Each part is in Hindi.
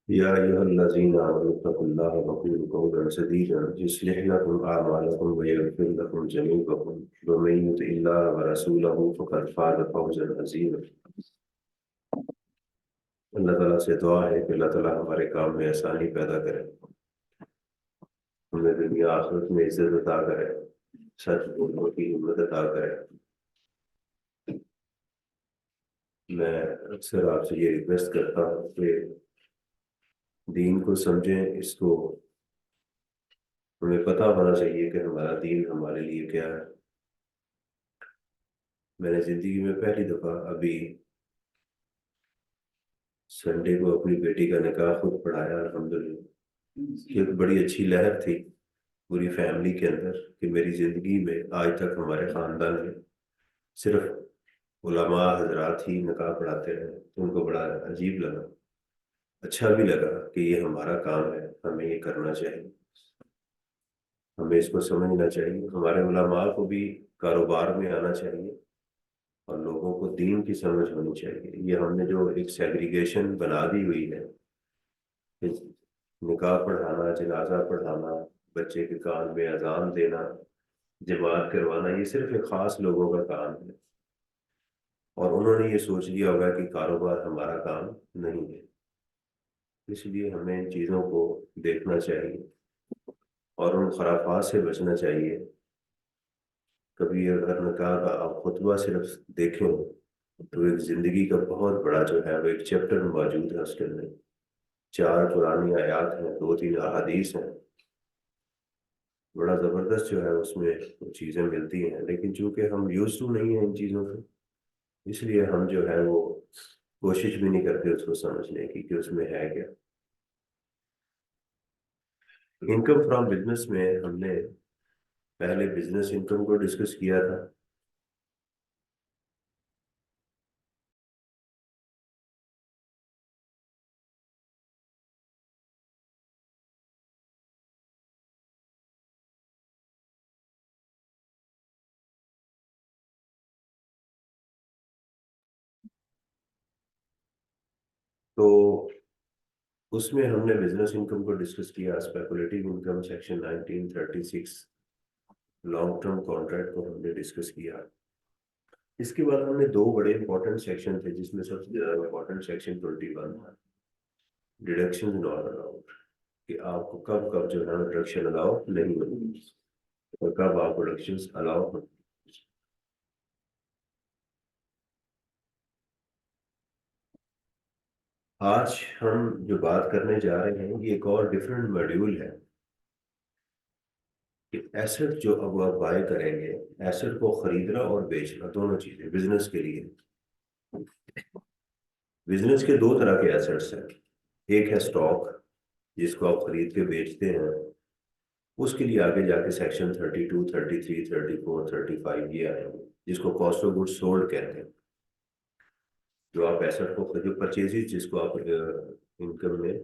या अय्युहल्लज़ीना आमनू इत्तक़ुल्लाहा वक़ूलू क़ौलन सदीदा युस्लिह लकुम अअमालकुम व यग़फिर लकुम ज़ुनूबकुम व मन युति'इल्लाह व रसूलहू फ़क़द फ़ाज़ फ़ौज़न अज़ीमा। अल्लाह ताला से दुआ है कि अल्लाह ताला हमारे काम में आसानी पैदा करे, हमें दुनिया आखिरत में इज्जत अता करे, सच बोलने की हिम्मत अता करे। मैं अक्सर आपसे ये रिक्वेस्ट करता हूँ कि दीन को समझें, इसको हमें पता होना चाहिए कि हमारा दीन हमारे लिए क्या है। मैंने ज़िंदगी में पहली दफ़ा अभी संडे को अपनी बेटी का निकाह खुद पढ़ाया, अल्हम्दुलिल्लाह। एक बड़ी अच्छी लहर थी पूरी फैमिली के अंदर कि मेरी ज़िंदगी में आज तक हमारे ख़ानदान में सिर्फ उलमा हजरात ही निकाह पढ़ाते रहे, तो उनको बड़ा अजीब लगा। अच्छा भी लगा कि ये हमारा काम है, हमें ये करना चाहिए, हमें इसको समझना चाहिए। हमारे उलमा को भी कारोबार में आना चाहिए और लोगों को दीन की समझ होनी चाहिए। ये हमने जो एक सेग्रीगेशन बना दी हुई है कि निकाह पढ़ाना, जनाजा पढ़ाना, बच्चे के कान में अजान देना, जमात करवाना, ये सिर्फ एक खास लोगों का काम है और उन्होंने ये सोच लिया होगा कि कारोबार हमारा काम नहीं है। इसलिए हमें इन चीज़ों को देखना चाहिए और उन खराफात से बचना चाहिए। कभी अगर निकाह का आप खुतबा सिर्फ देखें तो एक जिंदगी का बहुत बड़ा जो है वो एक चैप्टर मौजूद है उसके अंदर। चार पुरानी आयात हैं, दो तीन अहादीस हैं, बड़ा ज़बरदस्त जो है उसमें वो चीज़ें मिलती हैं। लेकिन चूंकि हम यूज टू नहीं हैं इन चीज़ों से, इसलिए हम जो है वो कोशिश भी नहीं करते उसको समझने की कि उसमें है क्या। इनकम फ्रॉम बिजनेस में हमने पहले बिजनेस इनकम को डिस्कस किया था। तो उसमें हमने बिजनेस इनकम को डिस्कस किया, speculative income section 1936, long term contract को हमने डिस्कस किया। इसके बाद हमने दो बड़े इंपॉर्टेंट सेक्शन थे, जिसमें सबसे ज्यादा इंपॉर्टेंट सेक्शन 21 था, डिडक्शन नॉट अलाउड, कि आपको कब कब जो है डिडक्शन अलाउ नहीं होगी और कब आपको डिडक्शन अलाउ होगी। आज हम जो बात करने जा रहे हैं ये एक और डिफरेंट मॉड्यूल है कि एसेट जो अब आप बाय करेंगे, एसेट को खरीदना और बेचना दोनों चीजें बिजनेस के लिए। बिजनेस के दो तरह के एसेट्स हैं। एक है स्टॉक, जिसको आप खरीद के बेचते हैं, उसके लिए आगे जाके सेक्शन 32, 33, 34, 35 ये आएंगे, जिसको कॉस्ट ऑफ गुड्स सोल्ड कहते हैं। जो आप एसेट को जो परचेजेज, जिसको आप इनकम में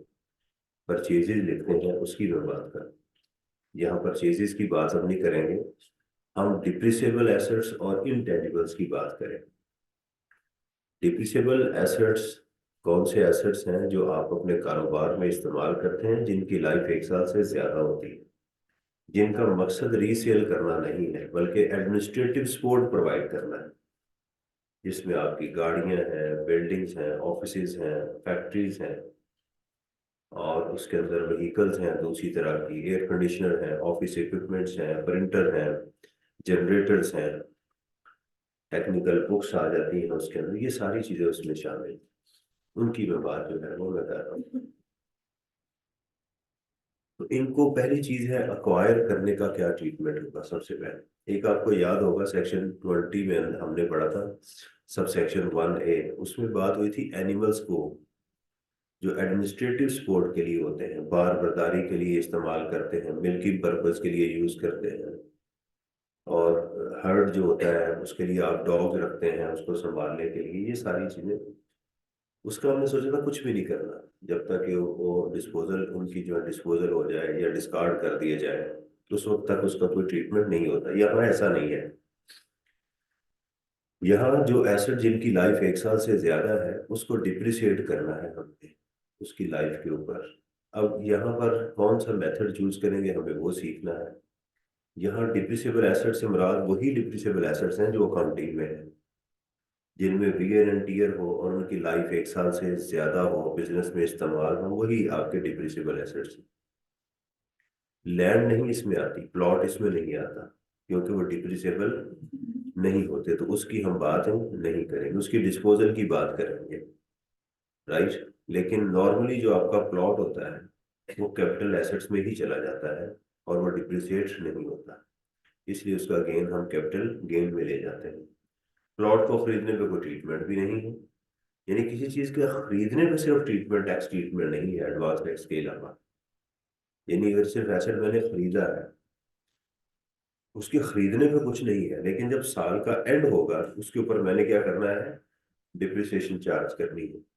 परचेजेज लिखते हैं, उसकी मैं बात कर। यहाँ परचेजेज की बात हम नहीं करेंगे, हम डिप्रिसिएबल एसेट्स और इनटेंजिबल्स की बात करें। डिप्रिसिएबल एसेट्स कौन से एसेट्स हैं जो आप अपने कारोबार में इस्तेमाल करते हैं, जिनकी लाइफ एक साल से ज्यादा होती है, जिनका मकसद रीसेल करना नहीं है बल्कि एडमिनिस्ट्रेटिव सपोर्ट प्रोवाइड करना है, जिसमें आपकी गाड़ियां हैं, बिल्डिंग्स हैं, ऑफिसेज हैं, फैक्ट्रीज हैं और उसके अंदर व्हीकल्स हैं, दूसरी तरह की एयर कंडीशनर हैं, ऑफिस इक्विपमेंट्स हैं, प्रिंटर हैं, जनरेटर्स हैं, टेक्निकल बुक्स आ जाती हैं उसके अंदर, ये सारी चीजें उसमें शामिल हैं। उनकी मैं बात जो है वो मैं कर रहा हूँ। तो इनको पहली चीज है अक्वायर करने का क्या ट्रीटमेंट होगा। सबसे पहले एक आपको याद होगा सेक्शन 20 में हमने पढ़ा था, सब सेक्शन 1A, उसमें बात हुई थी एनिमल्स को जो एडमिनिस्ट्रेटिव सपोर्ट के लिए होते हैं, बार बर्दारी के लिए इस्तेमाल करते हैं, मिल्किंग पर्पज के लिए यूज करते हैं, और हर्ड जो होता है उसके लिए आप डॉग रखते हैं उसको संभालने के लिए, ये सारी चीजें। उसका हमने सोचा था कुछ भी नहीं करना जब तक कि वो डिस्पोजल, उनकी जो है डिस्पोजल हो जाए या डिस्कार्ड कर दिया जाए, तो उस वक्त तक उसका कोई ट्रीटमेंट नहीं होता। यहाँ ऐसा नहीं है। यहाँ जो एसेट जिनकी लाइफ एक साल से ज्यादा है उसको डिप्रिसिएट करना है हमने। उसकी लाइफ के ऊपर। अब यहाँ पर कौन सा मेथड चूज करेंगे हमें वो सीखना है। यहाँ डिप्रिसिएबल एसेट से मुराद वही डिप्रिसिएबल एसेट्स हैं जो अकाउंटिंग में है, जिनमें वियर एंड टीयर हो और उनकी लाइफ 1 साल से ज्यादा हो, बिजनेस में इस्तेमाल हो, वही आपके डिप्रिसिएबल एसेट्स। लैंड नहीं इसमें आती, प्लॉट इसमें नहीं आता, क्योंकि वो डिप्रिसिएबल नहीं होते, तो उसकी हम बात हम नहीं करेंगे, उसकी डिस्पोजल की बात करेंगे। राइट। लेकिन नॉर्मली जो आपका प्लॉट होता है वो कैपिटल एसेट्स में ही चला जाता है और वो डिप्रिसिएट नहीं होता, इसलिए उसका गेन हम कैपिटल गेन में ले जाते हैं। प्लॉट को खरीदने पे कोई ट्रीटमेंट भी नहीं है, यानी किसी चीज के खरीदने पे सिर्फ ट्रीटमेंट, टैक्स ट्रीटमेंट नहीं है एडवांस टैक्स के अलावा। यानी अगर सिर्फ एसेट मैंने खरीदा है, उसके खरीदने पे कुछ नहीं है, लेकिन जब साल का एंड होगा उसके ऊपर मैंने क्या करना है, डिप्रिसिएशन चार्ज करनी है।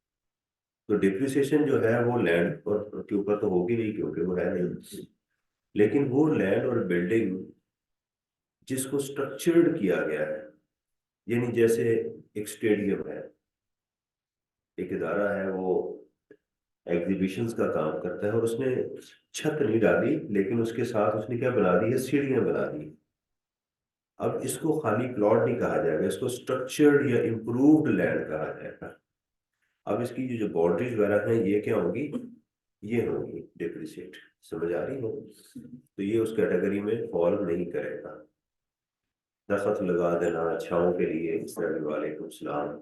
तो डिप्रिसिएशन जो है वो लैंड और के ऊपर तो होगी नहीं क्योंकि वो है नहीं, लेकिन वो लैंड और बिल्डिंग जिसको स्ट्रक्चर्ड किया गया है, यानी जैसे एक स्टेडियम है, एक इदारा है, वो एग्जीबिशंस का काम करता है, और उसने छत नहीं डाली लेकिन उसके साथ उसने क्या बना दी है, सीढ़ियां बना दी। अब इसको खाली प्लॉट नहीं कहा जाएगा, इसको स्ट्रक्चर्ड या इम्प्रूव्ड लैंड कहा जाएगा। अब इसकी जो जो बाउंड्रीज वगैरह हैं ये क्या होंगी, ये होंगी डिप्रिसिएट। समझ आ रही हो? तो ये उस कैटेगरी में फॉल नहीं करेगा। दरख्त लगा देना छाँव के लिए, इस तरह के, वालेकुम सलाम,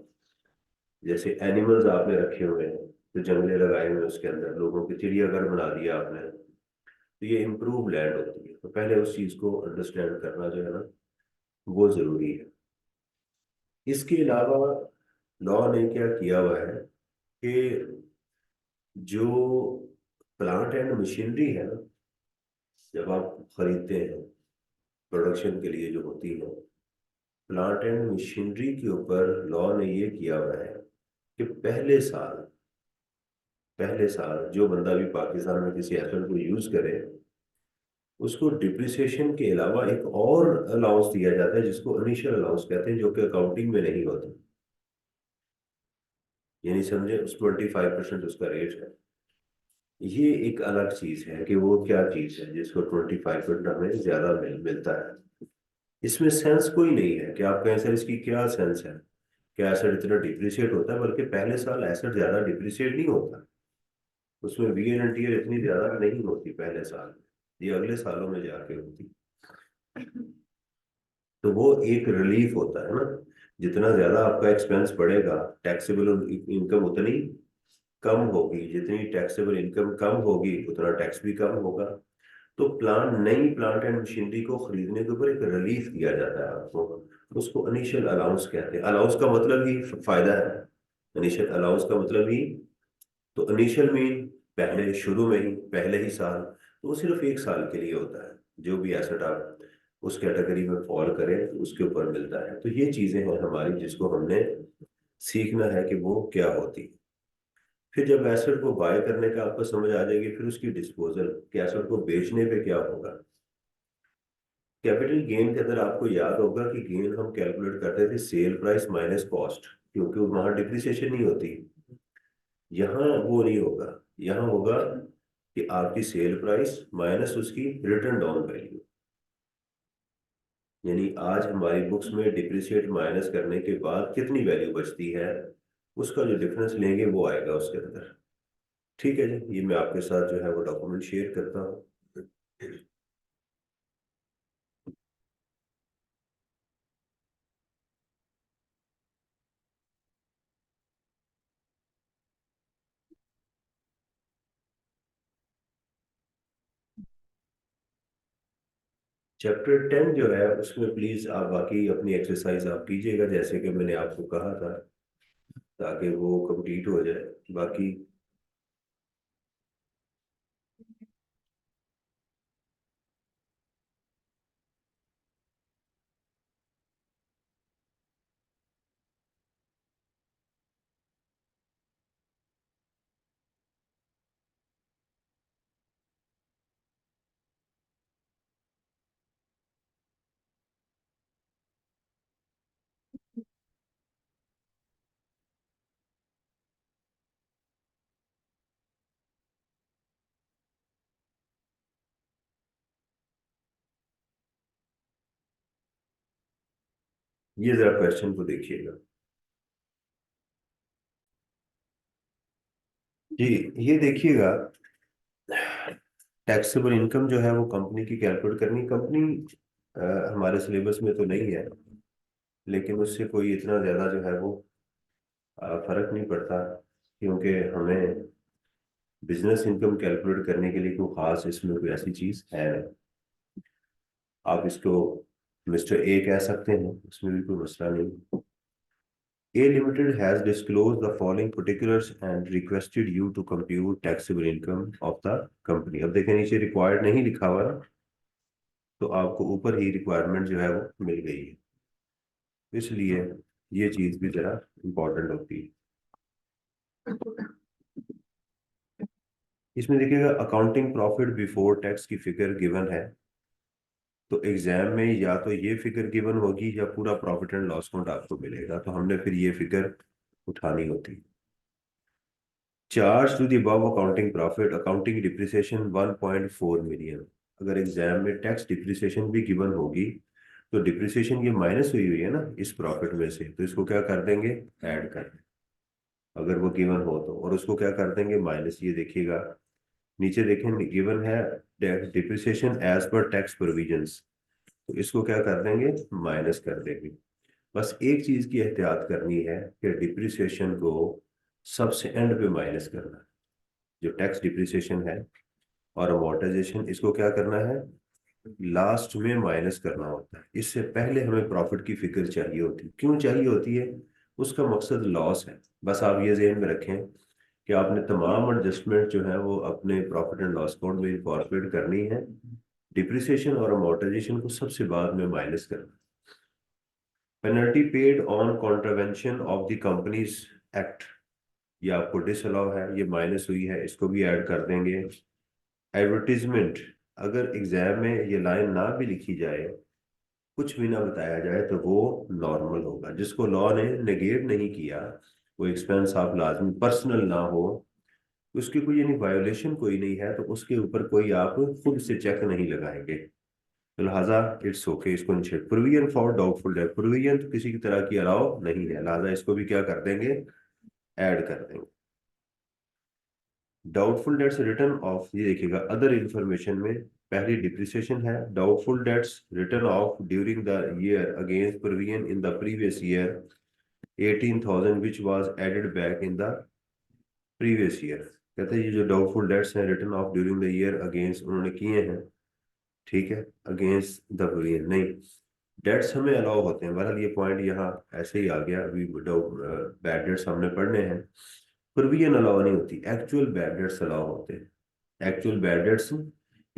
जैसे एनिमल्स आपने रखे हुए हैं, तो जंगले लगाए हुए हैं, उसके अंदर लोगों के चिड़ियाघर बना दिया आपने, तो ये इम्प्रूव लैंड होती है। तो पहले उस चीज को अंडरस्टैंड करना जो है ना, वो जरूरी है। इसके अलावा लॉ ने क्या किया हुआ है कि जो प्लांट एंड मशीनरी है ना, जब आप खरीदते हैं प्रोडक्शन के लिए जो होती है, प्लांट एंड मशीनरी के ऊपर लॉ ने ये किया हुआ है कि पहले साल जो बंदा भी पाकिस्तान में किसी एसेट को यूज करे, उसको डिप्रिसिएशन के अलावा एक और अलाउंस दिया जाता है जिसको इनिशियल अलाउंस कहते हैं, जो कि अकाउंटिंग में नहीं होता। यानी समझे, उस 25% उसका रेट है। ये एक अलग चीज है कि वो क्या चीज है जिसको 25% हमें ज्यादा मिलता है। इसमें सेंस कोई नहीं है कि आप कहें सर इसकी क्या सेंस है, क्या एसेट इतना डिप्रिशिएट होता है, बल्कि पहले साल एसेट ज्यादा डिप्रिशिएट नहीं होता, उसमें वीर एंड टीयर इतनी ज्यादा नहीं होती पहले साल, ये अगले सालों में जाके होती। तो वो एक रिलीफ होता है ना, जितना ज्यादा आपका एक्सपेंस बढ़ेगा, टैक्सेबल इनकम उतनी कम होगी, जितनी टैक्सेबल इनकम कम होगी उतना टैक्स भी कम होगा। तो नई प्लांट एंड मशीनरी को खरीदने के ऊपर एक रिलीफ दिया जाता है आपको, उसको इनिशियल अलाउंस कहते हैं। अलाउंस का मतलब ही फायदा है, इनिशियल अलाउंस का मतलब ही, तो इनिशियल मीन पहले शुरू में ही पहले ही साल, तो वो सिर्फ 1 साल के लिए होता है। जो भी एसेट आप उस कैटेगरी में फॉल करें तो उसके ऊपर मिलता है। तो ये चीजें हैं हमारी जिसको हमने सीखना है कि वो क्या होती है। फिर जब एसेट को बाय करने का आपको समझ आ जाएगी, फिर उसकी डिस्पोजल कि एसेट को बेचने पे क्या होगा। कैपिटल गेन के अंदर आपको याद होगा कि गेन हम कैलकुलेट करते थे सेल प्राइस माइनस कॉस्ट, क्योंकि वहां डिप्रिसिएशन नहीं होती। यहाँ वो नहीं होगा, यहाँ होगा कि आपकी सेल प्राइस माइनस उसकी रिटर्न डाउन वैल्यू। यानी आज हमारी बुक्स में डिप्रिसिएट माइनस करने के बाद कितनी वैल्यू बचती है, उसका जो डिफरेंस लेंगे वो आएगा उसके अंदर। ठीक है जी, ये मैं आपके साथ जो है वो डॉक्यूमेंट शेयर करता हूँ। चैप्टर 10 जो है उसमें प्लीज आप बाकी अपनी एक्सरसाइज आप कीजिएगा जैसे कि मैंने आपको कहा था, ताकि वो कंप्लीट हो जाए। बाकी ये जरा क्वेश्चन को देखिएगा जी। ये देखिएगा, टैक्सेबल इनकम जो है वो कंपनी की कैलकुलेट करनी। कंपनी हमारे सिलेबस में तो नहीं है, लेकिन उससे कोई इतना ज़्यादा जो है वो फर्क नहीं पड़ता, क्योंकि हमें बिजनेस इनकम कैलकुलेट करने के लिए कोई खास इसमें कोई ऐसी चीज़ है नहीं। आप इसको मिस्टर ए कह सकते हैं, उसमें भी कोई मसला नहीं। A Limited has disclosed the following particulars and requested you to compute taxable income of the company। अब देखें नीचे रिक्वायर्ड नहीं लिखा हुआ ना, तो आपको ऊपर ही रिक्वायरमेंट जो है वो मिल गई है, इसलिए ये चीज़ भी जरा इम्पोर्टेंट होती है। इसमें देखिएगा अकाउंटिंग प्रॉफिट बिफोर टैक्स की फिगर गिवन है, तो एग्जाम में या तो ये फिगर गिवन होगी या पूरा प्रॉफिट एंड लॉस अकाउंट आपको मिलेगा, तो हमने फिर ये फिगर उठानी होती है। Charge to the above accounting profit accounting depreciation 1.4 million. अगर एग्जाम में टैक्स डिप्रिसिएशन भी गिवन होगी, तो डिप्रिसिएशन ये माइनस हुई हुई है ना इस प्रॉफिट में से, तो इसको क्या कर देंगे, ऐड कर देंगे अगर वो गिवन हो तो, और उसको क्या कर देंगे, माइनस। ये देखिएगा नीचे देखें गिवन है depreciation as per tax provisions, तो इसको क्या कर देंगे, माइनस कर देंगे। बस एक चीज की एहतियात करनी है कि डिप्रिसिएशन को सबसे एंड पे माइनस करना है। जो टैक्स डिप्रिसिएशन है और अमोर्टाइजेशन, इसको क्या करना है, लास्ट में माइनस करना होता है। इससे पहले हमें प्रॉफिट की फिक्र चाहिए होती है। क्यों चाहिए होती है, उसका मकसद लॉस है। बस आप ये ज़हन में रखें कि आपने तमाम एडजस्टमेंट जो है वो अपने प्रॉफिट एंड लॉस अकाउंट में इंकॉर्पोरेट करनी है। डिप्रिसिएशन और अमोर्टाइजेशन को सबसे बाद में माइनस करना। Penalty paid on contravention of the companies act, ये आपको डिसअलाउ है, ये माइनस हुई है, इसको भी ऐड कर देंगे। एडवर्टीजमेंट, अगर एग्जाम में ये लाइन ना भी लिखी जाए, कुछ भी ना बताया जाए, तो वो नॉर्मल होगा। जिसको लॉ ने नेगेट नहीं किया, वो एक्सपेंस आप लाजमी पर्सनल ना हो, उसकी कोई यानी वायोलेशन कोई नहीं है, तो उसके ऊपर कोई आप खुद से चेक नहीं लगाएंगे, तो लिहाजा इट्स ओके। इसको नीचे provision for doubtful debt, provision तो किसी की तरह की अलाउ नहीं है, लिहाजा इसको भी क्या कर देंगे, ऐड कर देंगे। डाउटफुल डेट्स रिटर्न ऑफ, ये देखिएगा अदर इंफॉर्मेशन में पहली डिप्रिसिएशन है। Doubtful debts written off during the year against provision in the previous year 18,000 which was added back in the previous year. कहते हैं ये जो डाउटफुल डेट्स हैं written off during the year against उन्होंने किए हैं, ठीक है, अगेंस्ट द प्रोविजन नहीं, डेट्स हमें अलाउ होते हैं। बहरहाल ये पॉइंट यहाँ ऐसे ही आ गया, अभी बैड डेट्स हमने पढ़ने हैं, प्रोविजन अलाउ नहीं होती, एक्चुअल बैड डेट्स अलाउ होते हैं। एक्चुअल बैड डेट्स,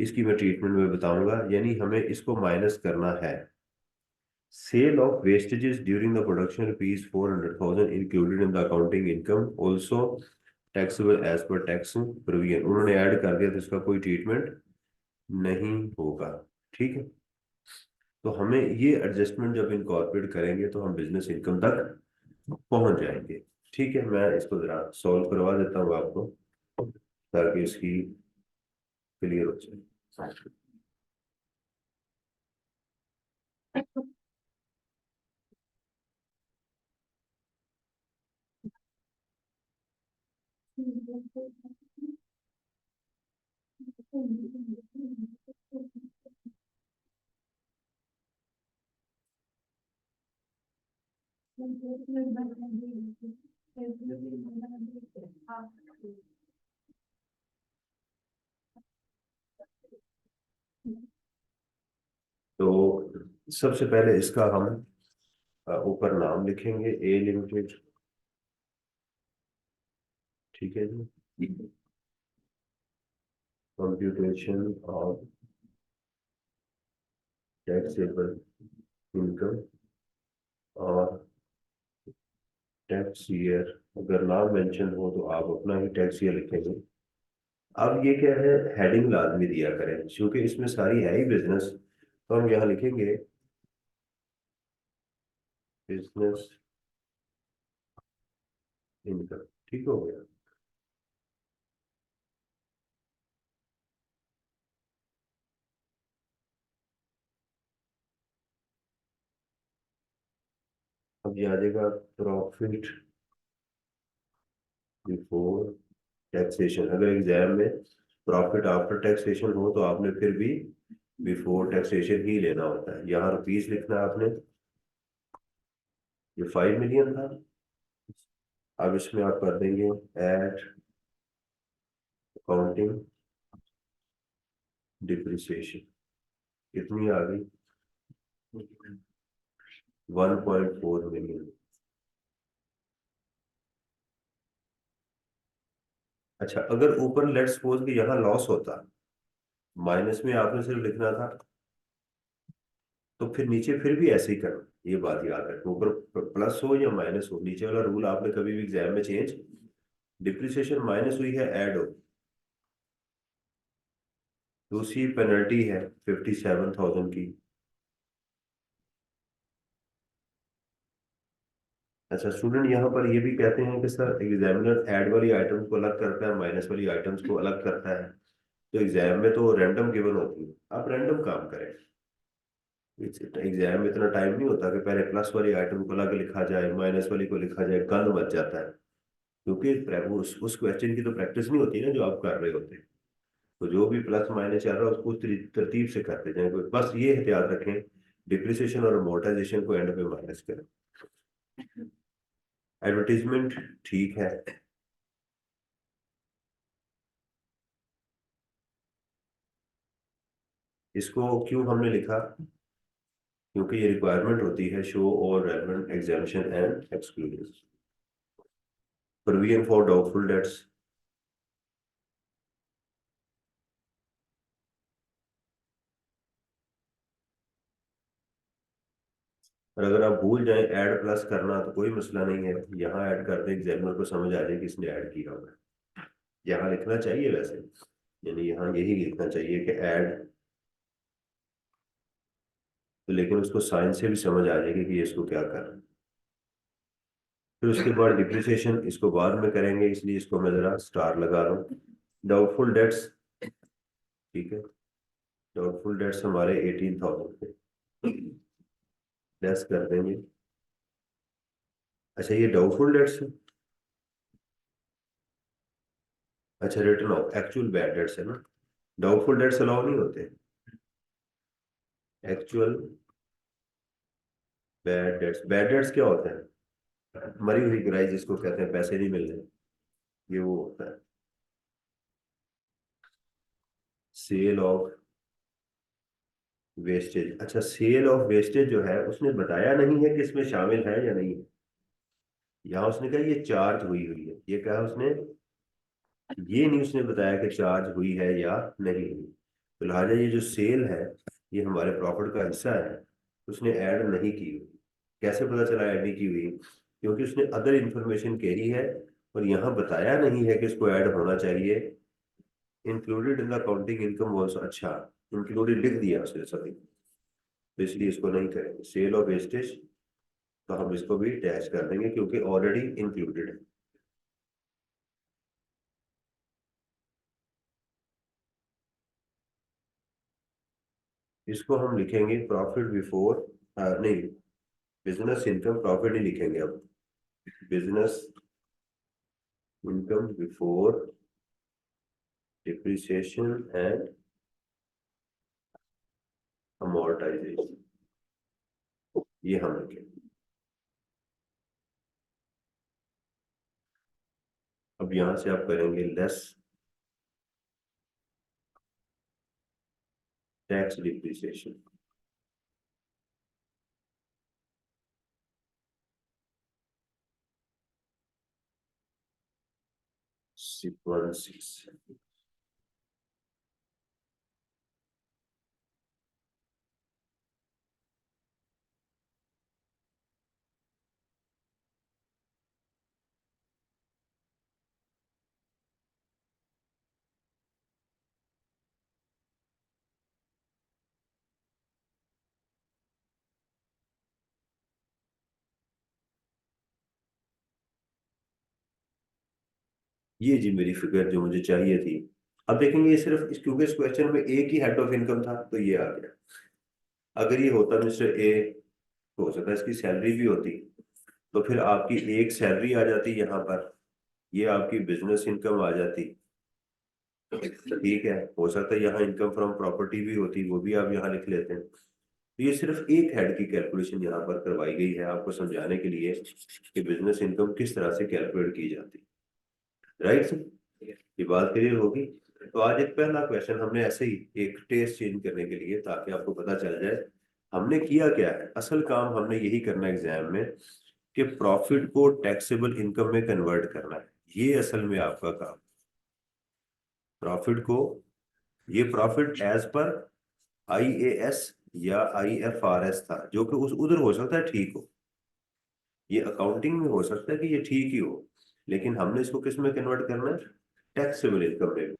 इसकी मैं ट्रीटमेंट में बताऊंगा, यानी हमें इसको माइनस करना है। Sale of wastages during the production ₹400,000 included in the accounting income also taxable as per tax provision, उन्होंने ऐड कर दिया तो इसका कोई ट्रीटमेंट नहीं होगा, ठीक है। तो हमें ये एडजस्टमेंट जब इनकॉर्पोरेट करेंगे तो हम बिजनेस इनकम तक पहुंच जाएंगे। ठीक है, मैं इसको जरा सॉल्व करवा देता हूँ आपको, ताकि इसकी क्लियर हो जाए। तो सबसे पहले इसका हम ऊपर नाम लिखेंगे, ए लिमिटेड, ठीक है जी। कंप्यूटेशन ऑफ टैक्सेबल इनकम और टैक्स ईयर, अगर नाम मेंशन हो तो आप अपना ही टैक्स ईयर लिखेंगे। अब ये क्या है, हेडिंग लाजमी दिया करें, क्योंकि इसमें सारी है ही बिजनेस, तो हम यहाँ लिखेंगे बिजनेस इनकम, ठीक हो गया। अब ये आ जाएगा प्रॉफिट बिफोर टैक्सेशन। अगर एग्जाम में प्रॉफिट आफ्टर टैक्सेशन हो तो आपने फिर भी बिफोर टैक्सेशन ही लेना होता है। यहाँ रुपीज लिखना है आपने। ये 5 मिलियन था। अब इसमें आप कर देंगे एड अकाउंटिंग डिप्रिसिएशन। कितनी आ गई? 1.4 मिलियन। अच्छा, अगर ऊपर लेट्स सपोज कि यहाँ लॉस होता, माइनस में आपने सिर्फ लिखना था, तो फिर नीचे फिर भी ऐसे ही करना। ये बात याद रखना, ऊपर प्लस हो या माइनस हो, नीचे वाला रूल आपने कभी भी एग्जाम में चेंज। डिप्रिसिएशन माइनस हुई है, ऐड हो तो उसकी पेनल्टी है 57,000 की। अच्छा स्टूडेंट, यहाँ पर ये भी कहते हैं कि सर एग्जामिनर ऐड वाली आइटम्स को अलग करता है, माइनस वाली आइटम्स को अलग करता है। तो एग्जाम में तो रैंडम गिवन होती है, आप रैंडम काम करें। एग्जाम में इतना टाइम नहीं होता कि पहले प्लस वाली आइटम को अलग लिखा जाए, माइनस वाली को लिखा जाए, गंद बच जाता है। क्योंकि उस क्वेश्चन की तो प्रैक्टिस नहीं होती ना जो आप कर रहे होते हैं। तो जो भी प्लस माइनस चल रहा है उसको उस तरतीब से करते जाएं। बस ये एहतियात रखें, डिप्रिसिएशन और अमोर्टाइजेशन को एंड पे माइनस करें। एडवर्टीजमेंट ठीक है। इसको क्यों हमने लिखा? क्योंकि ये रिक्वायरमेंट होती है, शो और relevant exemption and exclusion. Provision for doubtful debts. और अगर आप भूल जाएं ऐड प्लस करना तो कोई मसला नहीं है, यहाँ ऐड कर दें, एग्जामिनर को समझ आ जाए कि इसने ऐड किया होगा। यहाँ लिखना चाहिए वैसे, यानी यहाँ यही लिखना चाहिए कि ऐड, तो लेकिन उसको साइंस से भी समझ आ जाएगी कि ये इसको क्या कर रहा है। फिर उसके बाद डिप्रिसिएशन, इसको बाद में करेंगे, इसलिए इसको मैं जरा स्टार लगा रहा हूँ। डाउटफुल डेट्स, ठीक है, डाउटफुल डेट्स हमारे 18,000 पे लेस कर देंगे। अच्छा ये डाउटफुल डेट्स है। अच्छा return of actual bad debts है ना, डाउटफुल डेट्स अलाउ नहीं होते। एक्चुअल बैड डेट्स क्या होते हैं? मरी हुई ग्राई जिसको कहते हैं, पैसे नहीं मिल रहे, ये वो होता है। Sale of wastage. अच्छा सेल ऑफ वेस्टेज जो है उसने बताया नहीं है कि इसमें शामिल है या नहीं है। यहाँ उसने कहा ये चार्ज हुई हुई है, ये कहा उसने, ये नहीं उसने बताया कि चार्ज हुई है या नहीं हुई। तो लिहाजा ये जो सेल है ये हमारे प्रॉफिट का हिस्सा है, उसने ऐड नहीं की हुई। कैसे पता चला ऐड नहीं की हुई? क्योंकि उसने अदर इंफॉर्मेशन कही है और यहाँ बताया नहीं है कि इसको ऐड होना चाहिए। Included in the accounting income was, अच्छा इंक्लूडेड लिख दिया उसने सभी, तो इसलिए इसको नहीं करेंगे। सेल ऑफ वेस्टेज, तो हम इसको भी डैश कर देंगे क्योंकि ऑलरेडी इंक्लूडेड है। इसको हम लिखेंगे प्रॉफिट बिफोर, नहीं, बिजनेस इनकम प्रॉफिट नहीं लिखेंगे अब, business income before depreciation and amortisation, ये हम लिखेंगे। अब यहां से आप करेंगे लेस टैक्स डिप्रिसिएशन। 616। ये जी मेरी फिगर जो मुझे चाहिए थी। अब देखेंगे ये सिर्फ क्योंकि इस क्वेश्चन में एक ही हेड ऑफ इनकम था तो ये आ गया। अगर ये होता मिस्टर ए, तो हो सकता है इसकी सैलरी भी होती, तो फिर आपकी एक सैलरी आ जाती यहाँ पर, ये आपकी बिजनेस इनकम आ जाती। ठीक है, हो सकता है यहाँ इनकम फ्रॉम प्रॉपर्टी भी होती, वो भी आप यहाँ लिख लेते हैं। तो ये सिर्फ एक हेड की कैलकुलेशन यहाँ पर करवाई गई है आपको समझाने के लिए कि बिजनेस इनकम किस तरह से कैलकुलेट की जाती है। राइट सर, ये बात क्लियर होगी। तो आज एक पहला क्वेश्चन हमने ऐसे ही एक टेस्ट चेंज करने के लिए, ताकि आपको पता चल जाए हमने किया क्या है। असल काम हमने यही करना है एग्जाम में, कि प्रॉफिट को टैक्सेबल इनकम में कन्वर्ट करना है। ये असल में आपका काम, प्रॉफिट को, ये प्रॉफिट एज पर आईएएस या आईएफआरएस था, जो कि उस उधर हो सकता है ठीक हो, ये अकाउंटिंग में हो सकता है कि ये ठीक ही हो, लेकिन हमने इसको किस में कन्वर्ट करना है, टैक्सेबल इनकम में।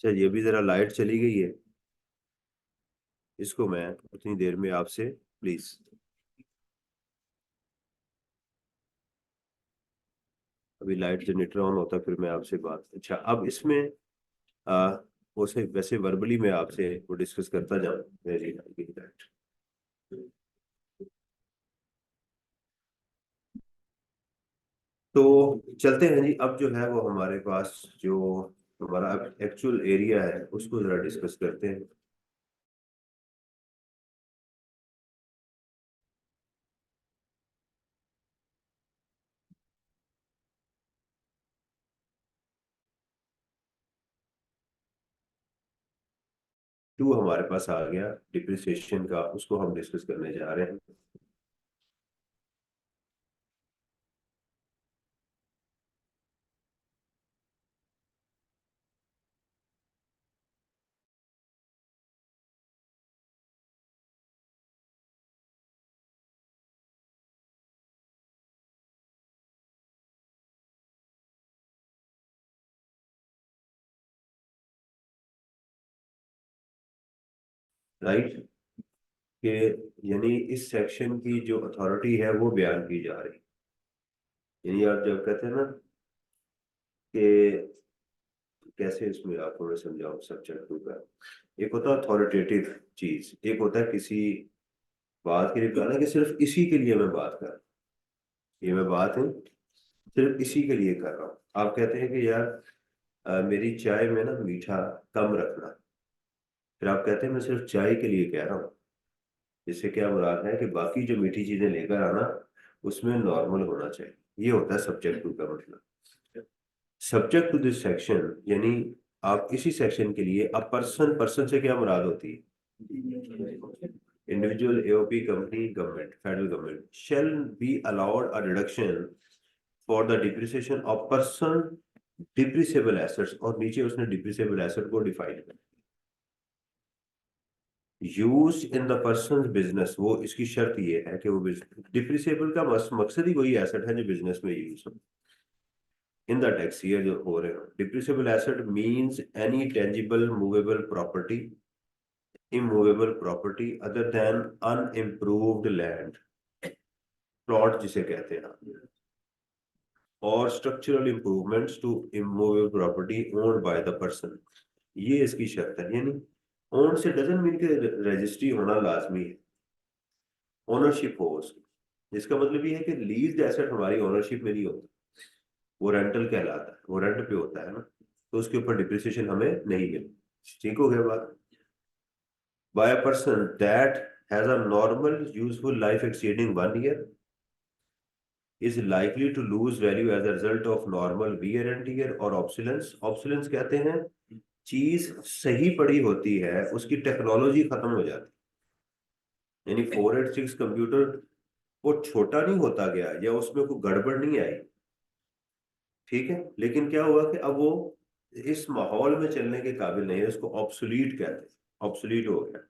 अच्छा, ये भी जरा लाइट चली गई है, इसको मैं उतनी देर में आपसे, प्लीज। अभी लाइट जनरेटर ऑन होता फिर मैं आपसे बात, अच्छा अब इसमें आ, वैसे वैसे वर्बली मैं आपसे वो डिस्कस करता जाऊँ, वेरी लाइट। तो चलते हैं जी, अब जो है वो हमारे पास जो हमारा एक्चुअल एरिया है उसको जरा डिस्कस करते हैं। टू हमारे पास आ गया डिप्रिसिएशन का, उसको हम डिस्कस करने जा रहे हैं। राइट, कि यानी इस सेक्शन की जो अथॉरिटी है वो बयान की जा रही है। यानी आप जब कहते हैं ना कि, कैसे इसमें आपको मैं समझाऊं सब्जेक्ट टू का, एक होता है अथॉरिटेटिव चीज, एक होता है किसी बात के लिए कहना कि सिर्फ इसी के लिए मैं बात कर रहा हूं, ये मैं बात है सिर्फ इसी के लिए कर रहा हूँ। आप कहते हैं कि यार मेरी चाय में ना मीठा कम रखना, फिर आप कहते हैं मैं सिर्फ चाय के लिए कह रहा हूँ। इससे क्या मुराद है कि बाकी जो मीठी चीजें लेकर आना उसमें नॉर्मल होना चाहिए। ये होता है सब्जेक्ट टू का मतलब। सब्जेक्ट टू दिस सेक्शन, यानी आप इसी सेक्शन के लिए, अब पर्सन, पर्सन से क्या मुराद होती है, individual, AOP, company, government, federal government shall be allowed a deduction for the depreciation of person depreciable assets, और नीचे उसने डिप्रिसिएबल एसेट को डिफाइन किया, use in the person business, वो इसकी शर्त ये है कि वो डिप्रिसिएबल का मकसद ही वही एसेट है जो बिजनेस में यूज हो। इन द टैक्स ईयर जो हो रहे हो, depreciable asset means any tangible movable property, immovable property other than unimproved land, plot जिसे कहते हैं। और structural improvements to immovable property owned by the person, ये इसकी शर्त है। यानी ओन से डजंट मीन कि रजिस्ट्री होना लाजमी है, ओनरशिप हो उसकी। इसका मतलब ये है कि लीज्ड एसेट हमारी ओनरशिप में नहीं होता, वो रेंटल कहलाता है, वो रेंट पे होता है ना, तो उसके ऊपर डिप्रिसिएशन हमें नहीं मिलती। ठीक हो गया बात। By a person that has a normal useful life exceeding 1 year is likely to lose value as a result of normal wear and tear और obsolescence। obsolescence कहते हैं चीज सही पड़ी होती है, उसकी टेक्नोलॉजी खत्म हो जाती है। यानी 486 कंप्यूटर वो छोटा नहीं होता गया या उसमें कोई गड़बड़ नहीं आई, ठीक है, लेकिन क्या हुआ कि अब वो इस माहौल में चलने के काबिल नहीं है, उसको ऑब्सोलीट कहते हैं, ऑब्सोलीट हो गया।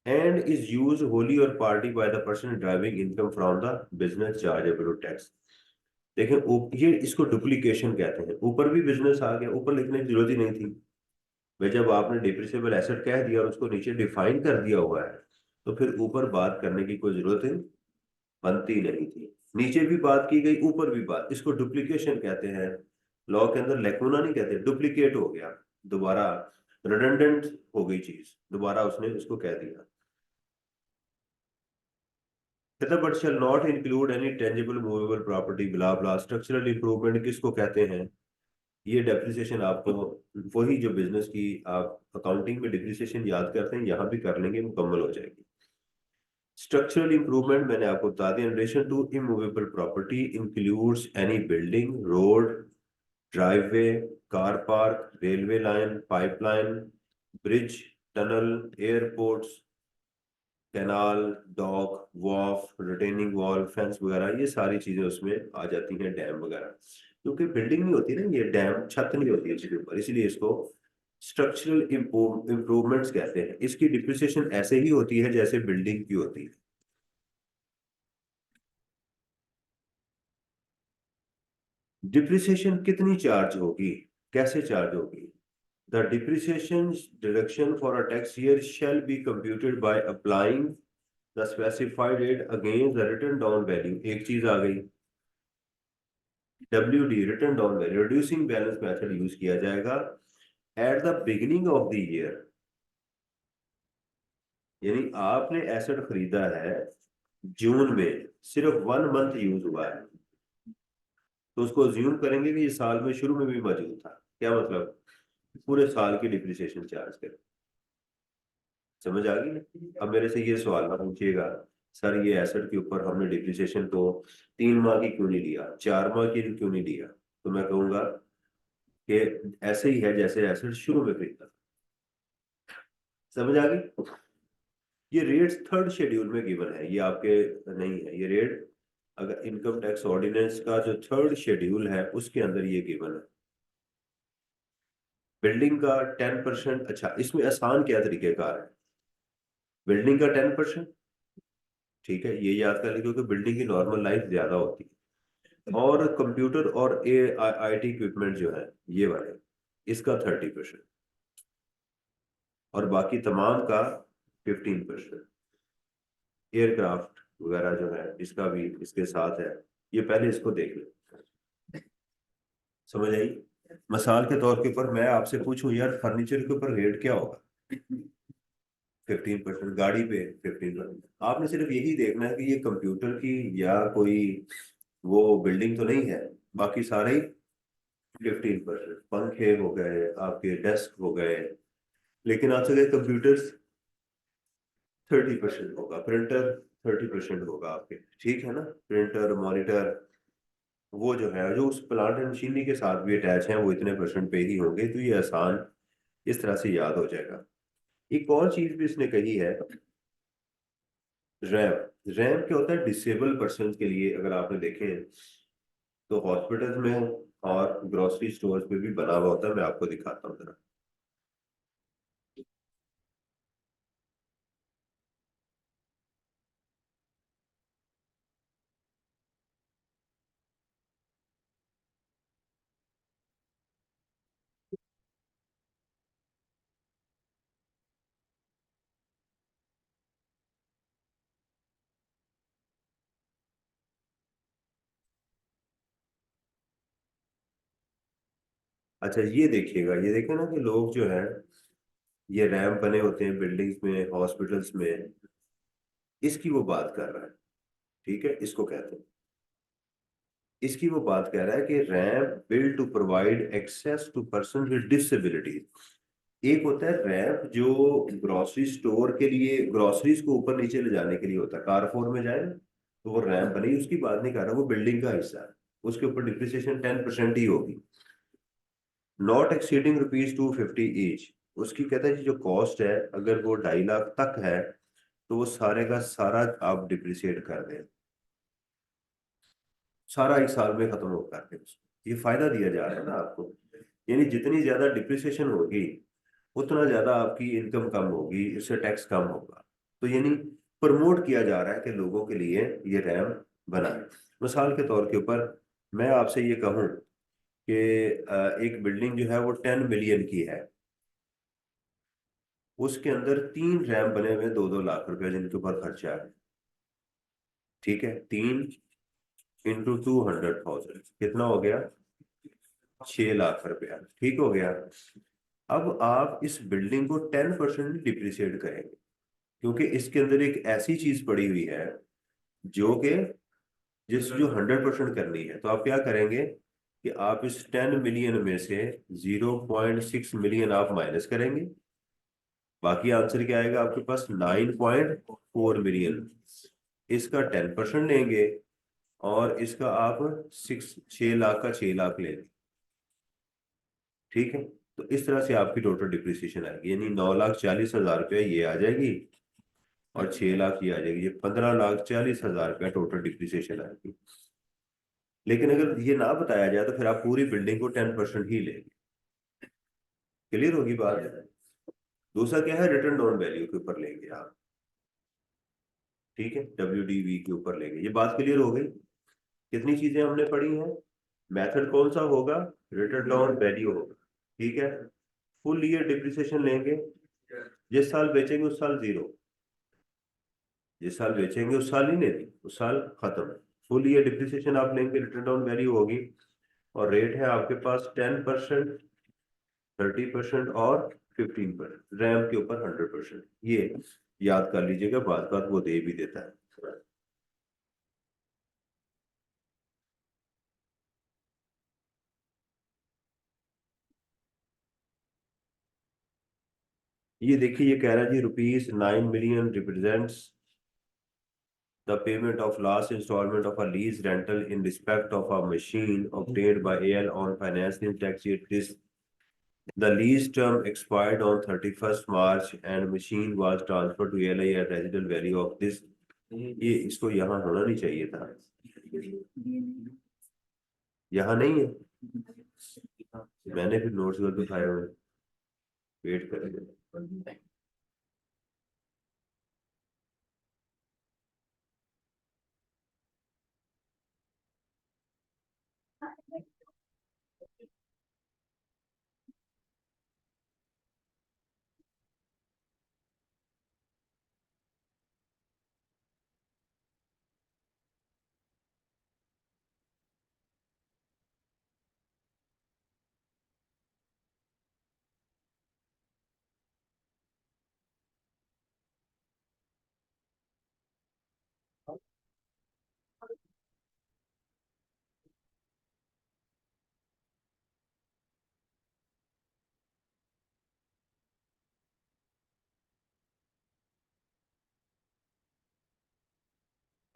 एंड इज यूज होली और party bye the person driving income from the business chargeable tax. देखें ये इसको डुप्लीकेशन कहते हैं। ऊपर भी बिजनेस आ गया, ऊपर लिखने की जरूरत ही नहीं थी भाई, जब आपने डिप्रिसिएबल एसेट कह दिया और उसको नीचे डिफाइन कर दिया हुआ है, तो फिर ऊपर बात करने की कोई जरूरत ही बनती नहीं थी। नीचे भी बात की गई, ऊपर भी बात, इसको डुप्लीकेशन कहते हैं। लॉ के अंदर लेकुना नहीं कहते, डुप्लीकेट हो गया, दोबारा रिडंडेंट हो गई चीज, दोबारा उसने उसको कह दिया। कहता but shall not include any tangible movable property blah blah. Structural improvement किसको कहते हैं? ये डेप्रिसिएशन आपको वही जो बिजनेस की आप अकाउंटिंग में डिप्रिसिएशन याद करते हैं यहाँ भी कर लेंगे, मुकम्मल हो जाएगी। स्ट्रक्चरल इंप्रूवमेंट मैंने आपको बता दिया। In relation to immovable property includes any building, road, driveway, car park, railway line, pipeline, bridge, tunnel, airports, canal, dock, wharf, retaining wall, fence वगैरह, ये सारी चीजें उसमें आ जाती हैं, डैम वगैरह। क्योंकि बिल्डिंग नहीं होती ना, ये डैम छत नहीं होती है इसके ऊपर, इसलिए इसको स्ट्रक्चरल इंप्रूवमेंट्स कहते हैं। इसकी डिप्रिसिएशन ऐसे ही होती है जैसे बिल्डिंग की होती है। डिप्रिसिएशन कितनी चार्ज होगी, कैसे चार्ज होगी? The depreciation deduction for a tax year shall be computed by applying the specified rate against the written down value. एक चीज आ गई, WD written down value, reducing balance method use किया जाएगा at the beginning of the year. यानी आपने एसेट खरीदा है जून में, सिर्फ 1 मंथ यूज हुआ है, तो उसको अज्यूम करेंगे कि ये साल में शुरू में भी मौजूद था। क्या मतलब? पूरे साल की डिप्रिसिएशन चार्ज करें। समझ आ गई? अब मेरे से ये सवाल ना पूछिएगा, सर ये एसेट के ऊपर हमने डिप्रिसिएशन तो 3 माह की क्यों नहीं लिया, 4 माह की क्यों नहीं लिया? तो मैं कहूंगा कि ऐसे ही है जैसे एसेट शुरू में खरीदा। समझ आ गई? ये रेट्स थर्ड शेड्यूल में गिवन है, ये आपके नहीं है ये रेट। अगर इनकम टैक्स ऑर्डिनेंस का जो थर्ड शेड्यूल है उसके अंदर ये गिवन है। बिल्डिंग का 10%, अच्छा इसमें आसान क्या तरीकेकार है? बिल्डिंग का 10%, ठीक है, ये याद कर लीजिए क्योंकि बिल्डिंग की नॉर्मल लाइफ ज्यादा होती है। और कंप्यूटर और IT इक्विपमेंट जो है ये वाले, इसका 30%, और बाकी तमाम का 15%। एयरक्राफ्ट वगैरह जो है इसका भी इसके साथ है। ये पहले इसको देख लो, समझ आई? मिसाल के तौर के ऊपर मैं आपसे पूछूं यार फर्नीचर के ऊपर रेट क्या होगा, 15%, गाड़ी पे 15%। आपने सिर्फ यही देखना है कि ये कंप्यूटर की या कोई वो बिल्डिंग तो नहीं है, बाकी सारे ही 15%। पंखे हो गए, आपके डेस्क हो गए, लेकिन आपसे गए कंप्यूटर्स 30% होगा, प्रिंटर 30% होगा आपके, ठीक है ना? प्रिंटर, मॉनिटर, वो जो है जो उस प्लांट एंड मशीनरी के साथ भी अटैच है वो इतने परसेंट पे ही होंगे। तो ये आसान इस तरह से याद हो जाएगा। एक और चीज भी इसने कही है, रैम। रैम क्या होता है? डिसेबल पर्सन के लिए अगर आपने देखे तो हॉस्पिटल में और ग्रोसरी स्टोर्स पे भी बना हुआ होता है। मैं आपको दिखाता हूँ जरा। अच्छा ये देखिएगा, ये देखे ना कि लोग जो है ये रैंप बने होते हैं बिल्डिंग्स में, हॉस्पिटल्स में, इसकी वो बात कर रहा है। ठीक है, इसको कहते हैं, इसकी वो बात कह रहा है कि ramp build to provide access to person with disability. एक होता है रैंप जो ग्रोसरी स्टोर के लिए, ग्रोसरीज को ऊपर नीचे ले जाने के लिए होता है, कारफोर में जाए ना, तो वो रैंप बनी, उसकी बात नहीं कर रहा, वो बिल्डिंग का हिस्सा है, उसके ऊपर डिप्रिसिएशन 10% ही होगी, नॉट एक्सीडिंग ₹250 ईच। उसकी कहता है जी जो कॉस्ट है, अगर वो 2.5 लाख तक है तो वो सारे का सारा आप डिप्रिसिएट कर दें, सारा एक साल में खत्म हो करके उसको ये फायदा दिया जा रहा है ना आपको। यानी जितनी ज्यादा डिप्रिसिएशन होगी उतना ज्यादा आपकी इनकम कम होगी, इससे टैक्स कम होगा। तो यानी प्रमोट किया जा रहा है कि लोगों के लिए ये रैम बनाए। मिसाल के तौर के ऊपर मैं आपसे ये कहूँ कि एक बिल्डिंग जो है वो 10 मिलियन की है, उसके अंदर 3 रैम बने हुए 2-2 लाख रुपए जिनके ऊपर खर्चा है। ठीक है, 3 × 200,000 कितना हो गया? 6 लाख रुपया। ठीक हो गया। अब आप इस बिल्डिंग को 10% डिप्रिसिएट करेंगे, क्योंकि इसके अंदर एक ऐसी चीज पड़ी हुई है जो कि जो 100% करनी है। तो आप क्या करेंगे कि आप इस 10 मिलियन में से 0.6 मिलियन आप माइनस करेंगे, बाकी आंसर क्या आएगा आपके पास? 9.4 मिलियन। इसका 10% लेंगे और इसका आप 6 लाख का 6 लाख लेंगे। ठीक है, तो इस तरह से आपकी टोटल डिप्रिसिएशन आएगी, यानी 9,40,000 रुपया ये आ जाएगी और 6 लाख ये आ जाएगी, ये 15,40,000 रुपया टोटल डिप्रिसिएशन आएगी। लेकिन अगर ये ना बताया जाए तो फिर आप पूरी बिल्डिंग को 10% ही लेंगे। क्लियर होगी बात? दूसरा क्या है, रिटर्न डाउन वैल्यू के ऊपर लेंगे आप। ठीक है, WDV के ऊपर लेंगे। ये बात क्लियर हो गई? कितनी चीजें हमने पढ़ी हैं? मेथड कौन सा होगा? रिटर्न डाउन वैल्यू होगा। ठीक है, फुल ईयर डिप्रिसिएशन लेंगे, जिस साल बेचेंगे उस साल जीरो, जिस साल बेचेंगे उस साल ही नहीं, उस साल खत्म। फुल ईयर डिप्रिसिएशन आप लेंगे, रिटर्न डाउन वैल्यू होगी, और रेट है आपके पास 10%, 30% और 15%, रैम के ऊपर 100%। ये याद कर लीजिएगा, बात बात वो दे भी देता है। ये देखिए, ये कह रहा है जी ₹9 million represents the payment of last installment of a lease rental in respect of a machine obtained by AL on financing tax year. This the lease term expired on 31st March and machine was transferred to ALI at residual value of this. ये इसको यहाँ होना नहीं चाहिए था, यहाँ नहीं है। मैंने फिर नोट्स करके उठाए हुए, वेट करेंगे।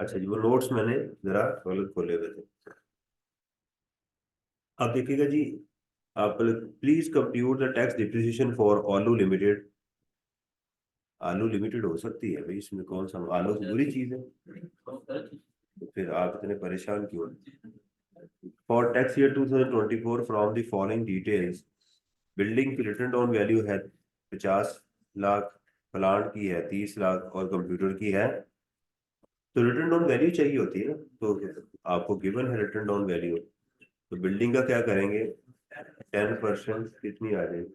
अच्छा जी, वो नोट्स मैंने जरा गलत खोले हुए थे। अब देखिएगा जी, आप please compute the tax depreciation for आलू लिमिटेड। आलू लिमिटेड हो सकती है भाई, इसमें कौन सा आलू तो बुरी चीज है, तो फिर आप इतने परेशान क्यों हैं? For tax year 2024 from the following details, building की रिटर्न डाउन वैल्यू है 50 लाख, प्लांट की है 30 लाख और कंप्यूटर की है, तो रिटर्न डाउन वैल्यू चाहिए होती है ना, तो आपको गिवन है रिटर्न डाउन वैल्यू, तो बिल्डिंग का क्या करेंगे? 10% कितनी आ जाएगी?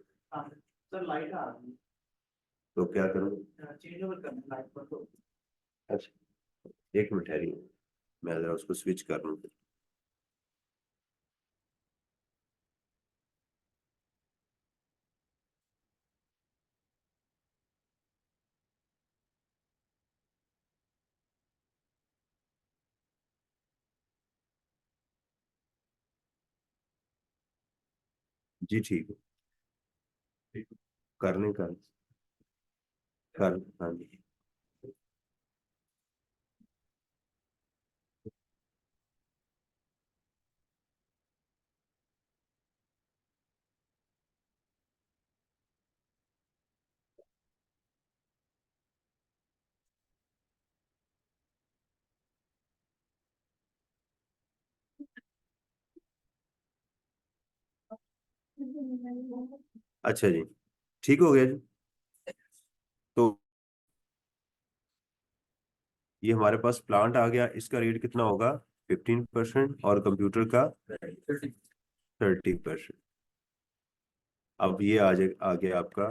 तो क्या करूँ? अच्छा, एक मिनट ठहरिए, मैं जरा उसको स्विच कर लूँ। जी ठीक है, करने का कर, हाँ जी। अच्छा जी, ठीक हो गया जी। तो ये हमारे पास प्लांट आ गया, इसका रेट कितना होगा? 15%, और कंप्यूटर का 30%। अब ये आ जाए, आ गया आपका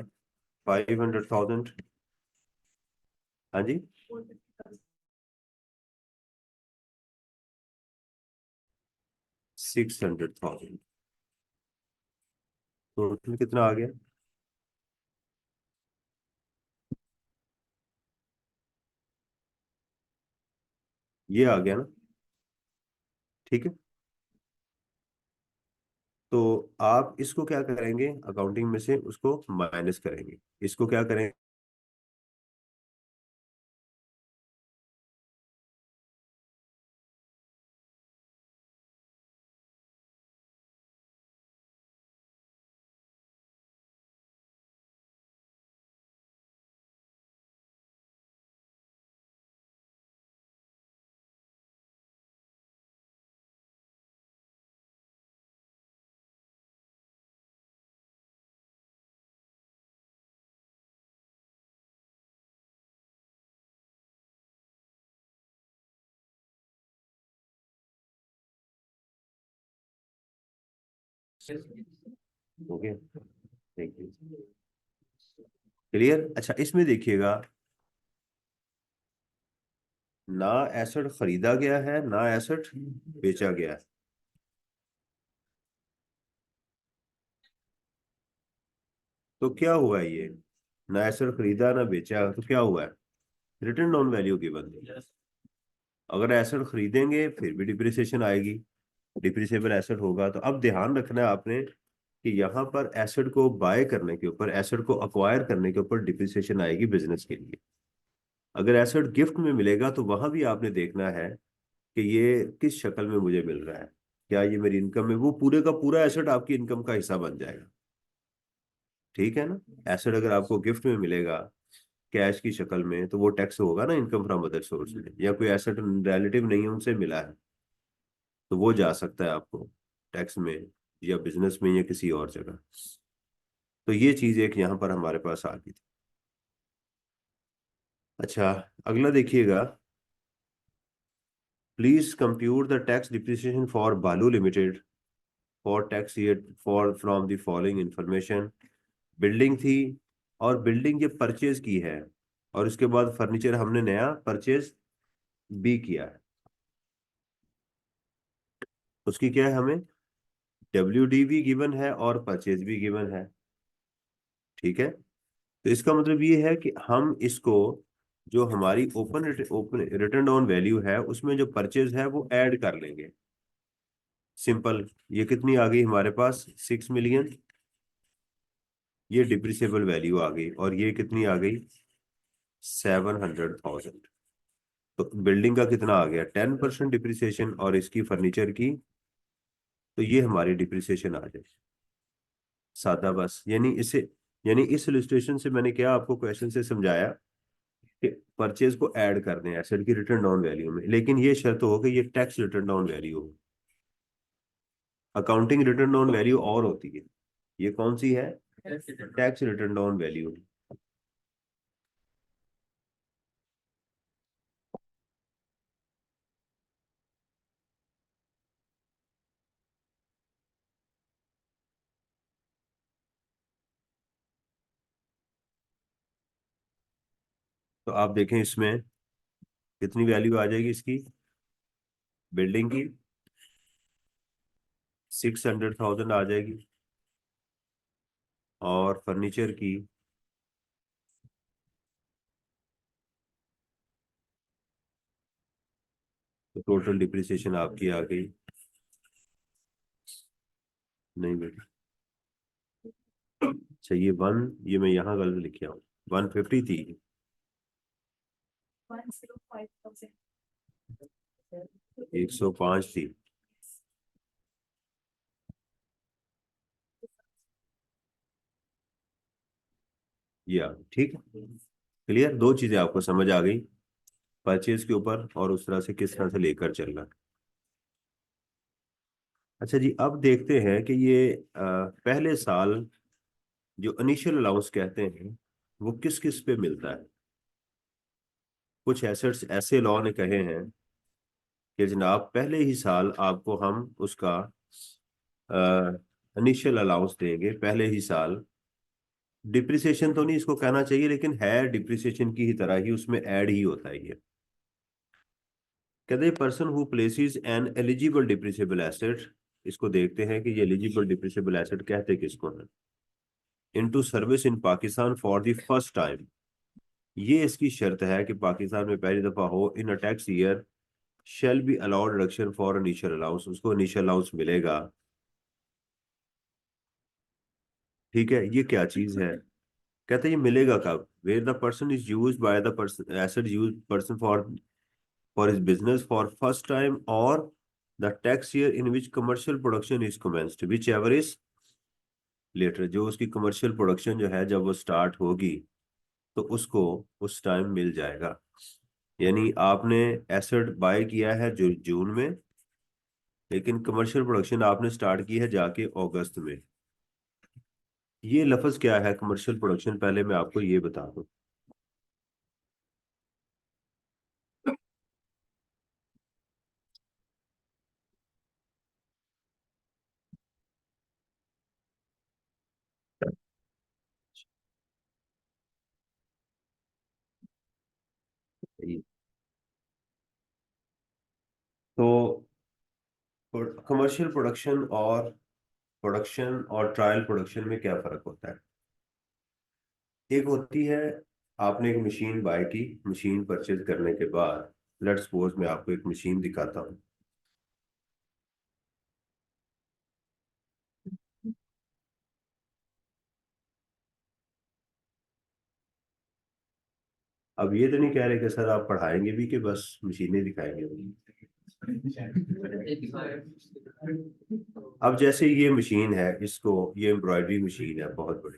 500,000। हाँ जी, 600,000। टोटल कितना आ गया? ये आ गया ना, ठीक है। तो आप इसको क्या करेंगे, अकाउंटिंग में से उसको माइनस करेंगे, इसको क्या करेंगे? हो गया, देखिए, क्लियर। अच्छा, इसमें देखिएगा, ना एसेट खरीदा गया है, ना एसेट बेचा गया है। तो क्या हुआ है ये? ना एसेट खरीदा ना बेचा, तो क्या हुआ है? Return on value given. अगर एसेट खरीदेंगे फिर भी डिप्रिसिएशन आएगी, डिप्रिसिएबल एसेट होगा। तो अब ध्यान रखना है आपने कि यहाँ पर एसेट को बाय करने के ऊपर, एसेट को अक्वायर करने के ऊपर डिप्रिसिएशन आएगी बिजनेस के लिए। अगर एसेट गिफ्ट में मिलेगा तो वहां भी आपने देखना है कि ये किस शक्ल में मुझे मिल रहा है। क्या ये मेरी इनकम में, वो पूरे का पूरा एसेट आपकी इनकम का हिस्सा बन जाएगा, ठीक है ना। एसेट अगर आपको गिफ्ट में मिलेगा कैश की शक्ल में, तो वो टैक्स होगा ना इनकम फ्रॉम अदर सोर्स में, या कोई एसेट रिलेटिव नहीं है उनसे मिला है, तो वो जा सकता है आपको टैक्स में, या बिजनेस में, या किसी और जगह। तो ये चीज एक यहाँ पर हमारे पास आ गई थी। अच्छा, अगला देखिएगा, please compute the tax depreciation for Balu limited for tax year for from the following information. Building थी, और बिल्डिंग ये परचेज की है, और उसके बाद फर्नीचर हमने नया परचेज भी किया है। उसकी क्या है, हमें WD भी गिवन है और परचेज भी गिवन है, ठीक है। तो इसका मतलब ये है कि हम इसको, जो हमारी ओपन रिटर्न ऑन वैल्यू है उसमें जो परचेज है वो ऐड कर लेंगे। सिंपल, ये कितनी आ गई हमारे पास? 6 मिलियन। ये डिप्रिसिएबल वैल्यू आ गई, और ये कितनी आ गई? 700,000। तो बिल्डिंग का कितना आ गया? 10% डिप्रिसिएशन, और इसकी फर्नीचर की, तो ये हमारी डिप्रिसिएशन आ जाए। सादा बस, यानी इसे, यानी इस इलस्ट्रेशन से मैंने क्या आपको क्वेश्चन से समझाया कि परचेज को ऐड कर दें एसेट की रिटर्न डाउन वैल्यू में, लेकिन ये शर्त हो कि ये टैक्स रिटर्न डाउन वैल्यू हो। अकाउंटिंग रिटर्न डाउन वैल्यू और होती है, ये कौन सी है? Tax return down value. तो आप देखें इसमें कितनी वैल्यू आ जाएगी इसकी, बिल्डिंग की 600,000 आ जाएगी, और फर्नीचर की तो टोटल डिप्रिसिएशन आपकी आ गई, नहीं बेटा, अच्छा ये वन, ये मैं यहाँ गलत लिख हूँ, 150 थी। 105 थी। या ठीक है, क्लियर, दो चीजें आपको समझ आ गई, परचेज के ऊपर और उस तरह से किस तरह से लेकर चलना। अच्छा जी, अब देखते हैं कि ये पहले साल जो इनिशियल अलाउंस कहते हैं वो किस किस पे मिलता है। कुछ एसेट्स ऐसे लॉ ने कहे हैं कि जनाब पहले ही साल आपको हम उसका इनिशियल अलाउंस देंगे पहले ही साल। डिप्रिसिएशन तो नहीं इसको कहना चाहिए, लेकिन है डिप्रिसिएशन की ही तरह ही, उसमें ऐड ही होता है ये। कहते हैं person who places an eligible depreciable asset, इसको देखते हैं कि ये एलिजिबल डिप्रिसिएबल एसेट कहते किसको है, into service in Pakistan for the first time. ये इसकी शर्त है कि पाकिस्तान में पहली दफा हो, in a tax year shall be allowed reduction for initial allowance, उसको इनिशियल अलाउंस मिलेगा। ठीक है, ये क्या चीज है, कहते हैं ये मिलेगा कब, where the person is used by the person, asset used person for his business for first time, और the tax year in which commercial production is commenced whichever is later, जो उसकी कमर्शियल प्रोडक्शन जो है जब वो स्टार्ट होगी तो उसको उस टाइम मिल जाएगा। यानी आपने एसेट बाय किया है जो जून में, लेकिन कमर्शियल प्रोडक्शन आपने स्टार्ट की है जाके अगस्त में। ये लफ्ज क्या है कमर्शियल प्रोडक्शन, पहले मैं आपको ये बता दूं। तो कमर्शियल प्रोडक्शन और ट्रायल प्रोडक्शन में क्या फर्क होता है। एक होती है, आपने एक मशीन बाय की, मशीन परचेज करने के बाद, लेट्स सपोज मैं आपको एक मशीन दिखाता हूँ। अब ये तो नहीं कह रहे कि सर आप पढ़ाएंगे भी कि बस मशीनें दिखाएंगे। अब जैसे ये मशीन है, इसको, ये एम्ब्रॉयडरी मशीन है बहुत बड़ी।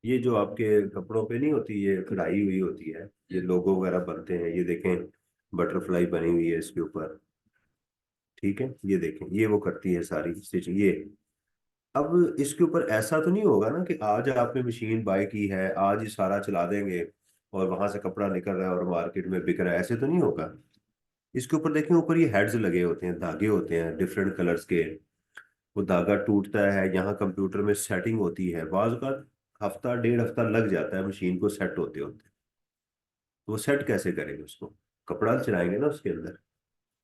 ये जो आपके कपड़ों पे नहीं होती, ये कढ़ाई हुई होती है, ये लोगो वगैरह बनते हैं, ये देखें बटरफ्लाई बनी हुई है इसके ऊपर। ठीक है, ये देखें, ये वो करती है सारी स्टिचिंग ये। अब इसके ऊपर ऐसा तो नहीं होगा ना कि आज आपने मशीन बाय की है, आज ही सारा चला देंगे और वहां से कपड़ा निकल रहा है और मार्केट में बिक रहा है, ऐसे तो नहीं होगा। इसके ऊपर देखें, ऊपर ये हेड्स लगे होते हैं, धागे होते हैं डिफरेंट कलर्स के। वो धागा टूटता है, यहाँ कंप्यूटर में सेटिंग होती है, बाज़ का हफ्ता डेढ़ हफ्ता लग जाता है मशीन को सेट होते होते। तो वो सेट कैसे करेंगे उसको, कपड़ा चलाएंगे ना उसके अंदर,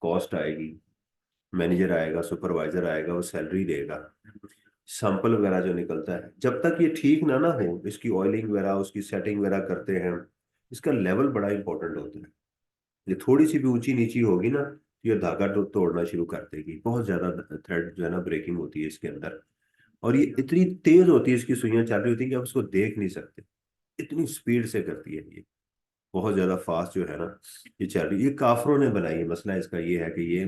कॉस्ट आएगी, मैनेजर आएगा, सुपरवाइजर आएगा, वो सैलरी देगा, सैंपल वगैरह जो निकलता है, जब तक ये ठीक ना ना हो, इसकी ऑयलिंग वगैरह उसकी सेटिंग वगैरह करते हैं। इसका लेवल बड़ा इंपॉर्टेंट होता है। ये थोड़ी सी भी ऊंची नीची होगी ना तो ये धागा तोड़ना शुरू कर देगी, बहुत ज्यादा थ्रेड जो है ना ब्रेकिंग होती है इसके अंदर। और ये इतनी तेज होती है, इसकी सुइयां चल रही होती है कि आप इसको देख नहीं सकते, इतनी स्पीड से करती है ये, बहुत ज्यादा फास्ट जो है ना ये चल रही है। ये काफरों ने बनाई है, मसला इसका ये है कि ये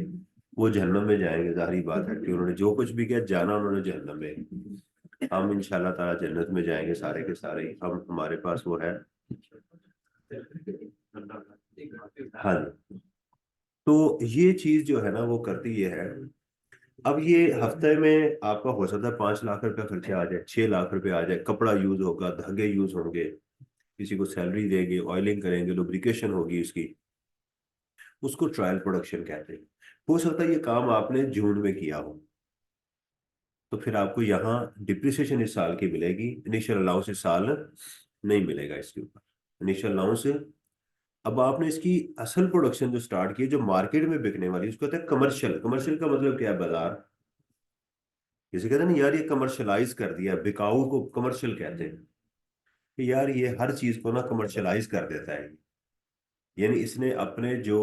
वो जहन्नम में जाएंगे, जाहिर बात है कि उन्होंने जो कुछ भी किया जाना उन्होंने जहन्नम में। हम इंशाल्लाह ताला जन्नत में जाएंगे सारे के सारे, हम हमारे पास वो है। हाँ जी। तो ये चीज जो है ना वो करती ये है। अब ये हफ्ते में आपका हो सकता है 5 लाख रुपया खर्चा आ जाए, 6 लाख रुपए आ जाए, कपड़ा यूज होगा, धागे यूज होंगे, किसी को सैलरी देंगे, ऑयलिंग करेंगे, लुब्रिकेशन होगी इसकी, उसको ट्रायल प्रोडक्शन कहते हैं। हो सकता है ये काम आपने जून में किया हो, तो फिर आपको यहाँ डिप्रिसिएशन इस साल की मिलेगी, इनिशियल अलाउंस इस साल नहीं मिलेगा इसके ऊपर इनिशियल अलाउंस। अब आपने इसकी असल प्रोडक्शन जो स्टार्ट की है, जो मार्केट में बिकने वाली है, उसको कहते हैं कमर्शियल। कमर्शियल का मतलब क्या है, बाजार। जैसे कहते हैं ना यार ये कमर्शलाइज कर दिया, बिकाऊ को कमर्शियल कहते हैं। कि यार ये हर चीज को ना कमर्शलाइज कर देता है। यानी इसने अपने जो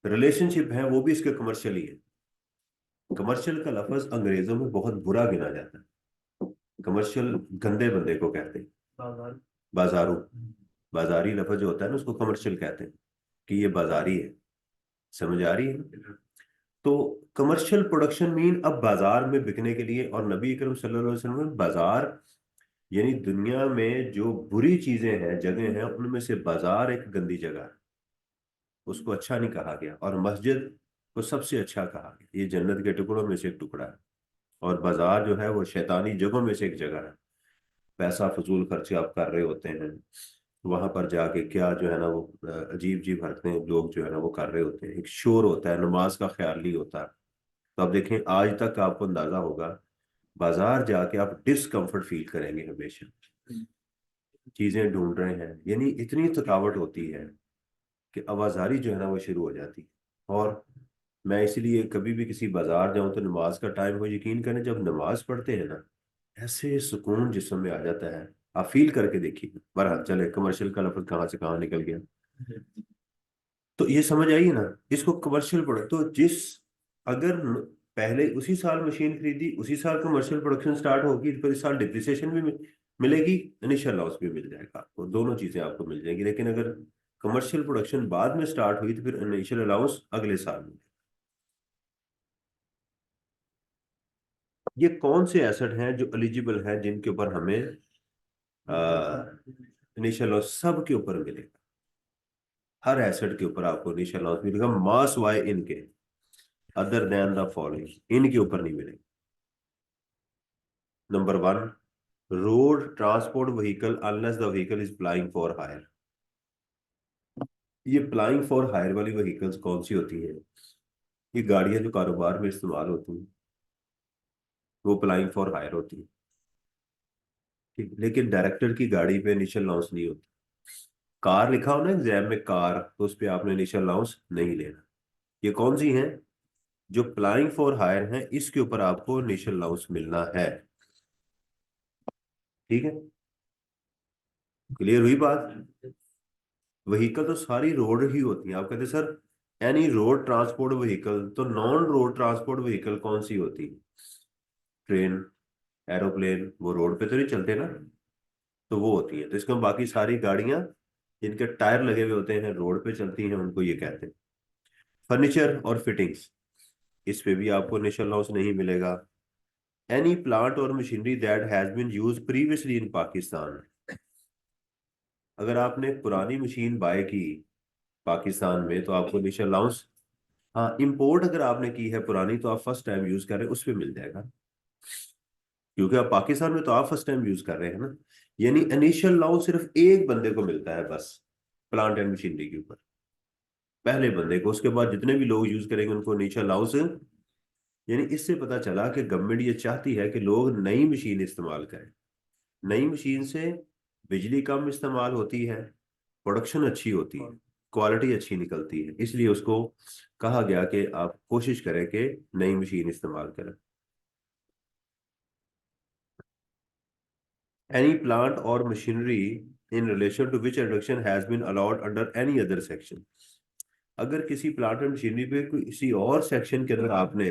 रिलेशनशिप है वो भी इसके कमर्शियल ही है। कमर्शियल का लफ्ज अंग्रेजों में बहुत बुरा गिना जाता है। कमर्शियल गंदे बंदे को कहते हैं, बाजारू। बाजारी लफ्ज जो होता है ना उसको कमर्शियल कहते हैं, कि ये बाजारी है। समझ आ रही है ना? तो कमर्शियल प्रोडक्शन मीन अब बाजार में बिकने के लिए, और नबी अकरम सल्लल्लाहु अलैहि वसल्लम में बाजार यानी दुनिया में जो बुरी चीजें हैं, जगह हैं, उनमें से बाजार एक गंदी जगह है। उसको अच्छा नहीं कहा गया, और मस्जिद को सबसे अच्छा कहा गया। ये जन्नत के टुकड़ों में से एक टुकड़ा है, और बाजार जो है वो शैतानी जगहों में से एक जगह है। पैसा फजूल खर्चे आप कर रहे होते हैं वहां पर जाके, क्या जो है ना वो अजीब अजीब हरकतें लोग जो है ना वो कर रहे होते हैं। एक शोर होता है, नमाज का ख्याल नहीं होता। तो आप देखें, आज तक आपको अंदाजा होगा, बाजार जाके आप डिसकंफर्ट फील करेंगे हमेशा। चीजें ढूंढ रहे हैं, यानी इतनी थकावट होती है कि आवाजारी जो है ना वो शुरू हो जाती है। और मैं इसलिए कभी भी किसी बाजार जाऊं तो नमाज का टाइम हो, यकीन करें जब नमाज पढ़ते हैं ना, ऐसे सुकून जिस्म में आ जाता है। आप फील करके देखिए। बहरहाल चले, कमर्शियल का लफ्ज कहाँ से कहाँ निकल गया। तो ये समझ आई ना, इसको कमर्शियल प्रोडक्ट। तो जिस अगर पहले उसी साल मशीन खरीदी, उसी साल कमर्शियल प्रोडक्शन स्टार्ट होगी, फिर इस साल डिप्रिसिएशन भी मिलेगी, इनिशियल लॉस भी मिल जाएगा आपको, दोनों चीजें आपको मिल जाएंगी। लेकिन अगर कमर्शियल प्रोडक्शन बाद में स्टार्ट हुई तो फिर इनिशियल अलाउंस अगले साल में। ये कौन से एसेट हैं जो एलिजिबल हैं, जिनके ऊपर हमें इनिशियल लॉस? सब के ऊपर मिलेगा। हर एसेट के ऊपर आपको इनिशियल लॉस मिलेगा, मास वाई इनके, अदर देन द फॉलोइंग, इनके ऊपर नहीं मिलेगा। Number one, road transport vehicle unless the vehicle is plying for hire. ये प्लाइंग फॉर हायर वाली व्हीकल्स कौन सी होती है? ये गाड़ियां जो कारोबार में इस्तेमाल होती हैं, वो प्लाइंग फॉर हायर होती है। ठीक, लेकिन डायरेक्टर की गाड़ी पे इनिशियल लॉन्च नहीं होती। कार लिखा हो ना एग्जाम में कार, तो उस पर आपने इनिशियल लॉन्च नहीं लेना। ये कौन सी है? जो प्लाइंग फॉर हायर है, इसके ऊपर आपको इनिशियल लॉन्च मिलना है। ठीक है, क्लियर हुई बात? व्हीकल तो सारी रोड ही होती है। आप कहते sir any road transport vehicle, तो नॉन रोड ट्रांसपोर्ट व्हीकल कौन सी होती है? ट्रेन, एरोप्लेन, वो रोड पे तो नहीं चलते ना, तो वो होती है। तो इसका बाकी सारी गाड़ियां जिनके टायर लगे हुए होते हैं, रोड पे चलती हैं, उनको ये कहते हैं। फर्नीचर और फिटिंग्स, इस पे भी आपको इनिशियल लॉस नहीं मिलेगा। एनी प्लांट और machinery that has been use previously in Pakistan, अगर आपने पुरानी मशीन बाय की पाकिस्तान में तो आपको इनिशियल अलाउंस। हाँ, इंपोर्ट अगर आपने की है पुरानी, तो आप फर्स्ट टाइम यूज कर रहे हैं, उस पर मिल जाएगा। क्योंकि आप पाकिस्तान में तो आप फर्स्ट टाइम यूज कर रहे हैं ना। यानी इनिशियल अलाउंस सिर्फ एक बंदे को मिलता है बस, प्लांट एंड मशीनरी के ऊपर, पहले बंदे को। उसके बाद जितने भी लोग यूज करेंगे उनको इनिशियल अलाउंस। यानी इससे पता चला कि गवर्नमेंट ये चाहती है कि लोग नई मशीन इस्तेमाल करें। नई मशीन से बिजली कम इस्तेमाल होती है, प्रोडक्शन अच्छी होती है, क्वालिटी अच्छी निकलती है। इसलिए उसको कहा गया कि आप कोशिश करें कि नई मशीन इस्तेमाल करें। एनी प्लांट और machinery in relation to which reduction has been allowed under any other section, अगर किसी प्लांट और मशीनरी पे कोई किसी और सेक्शन के अंदर आपने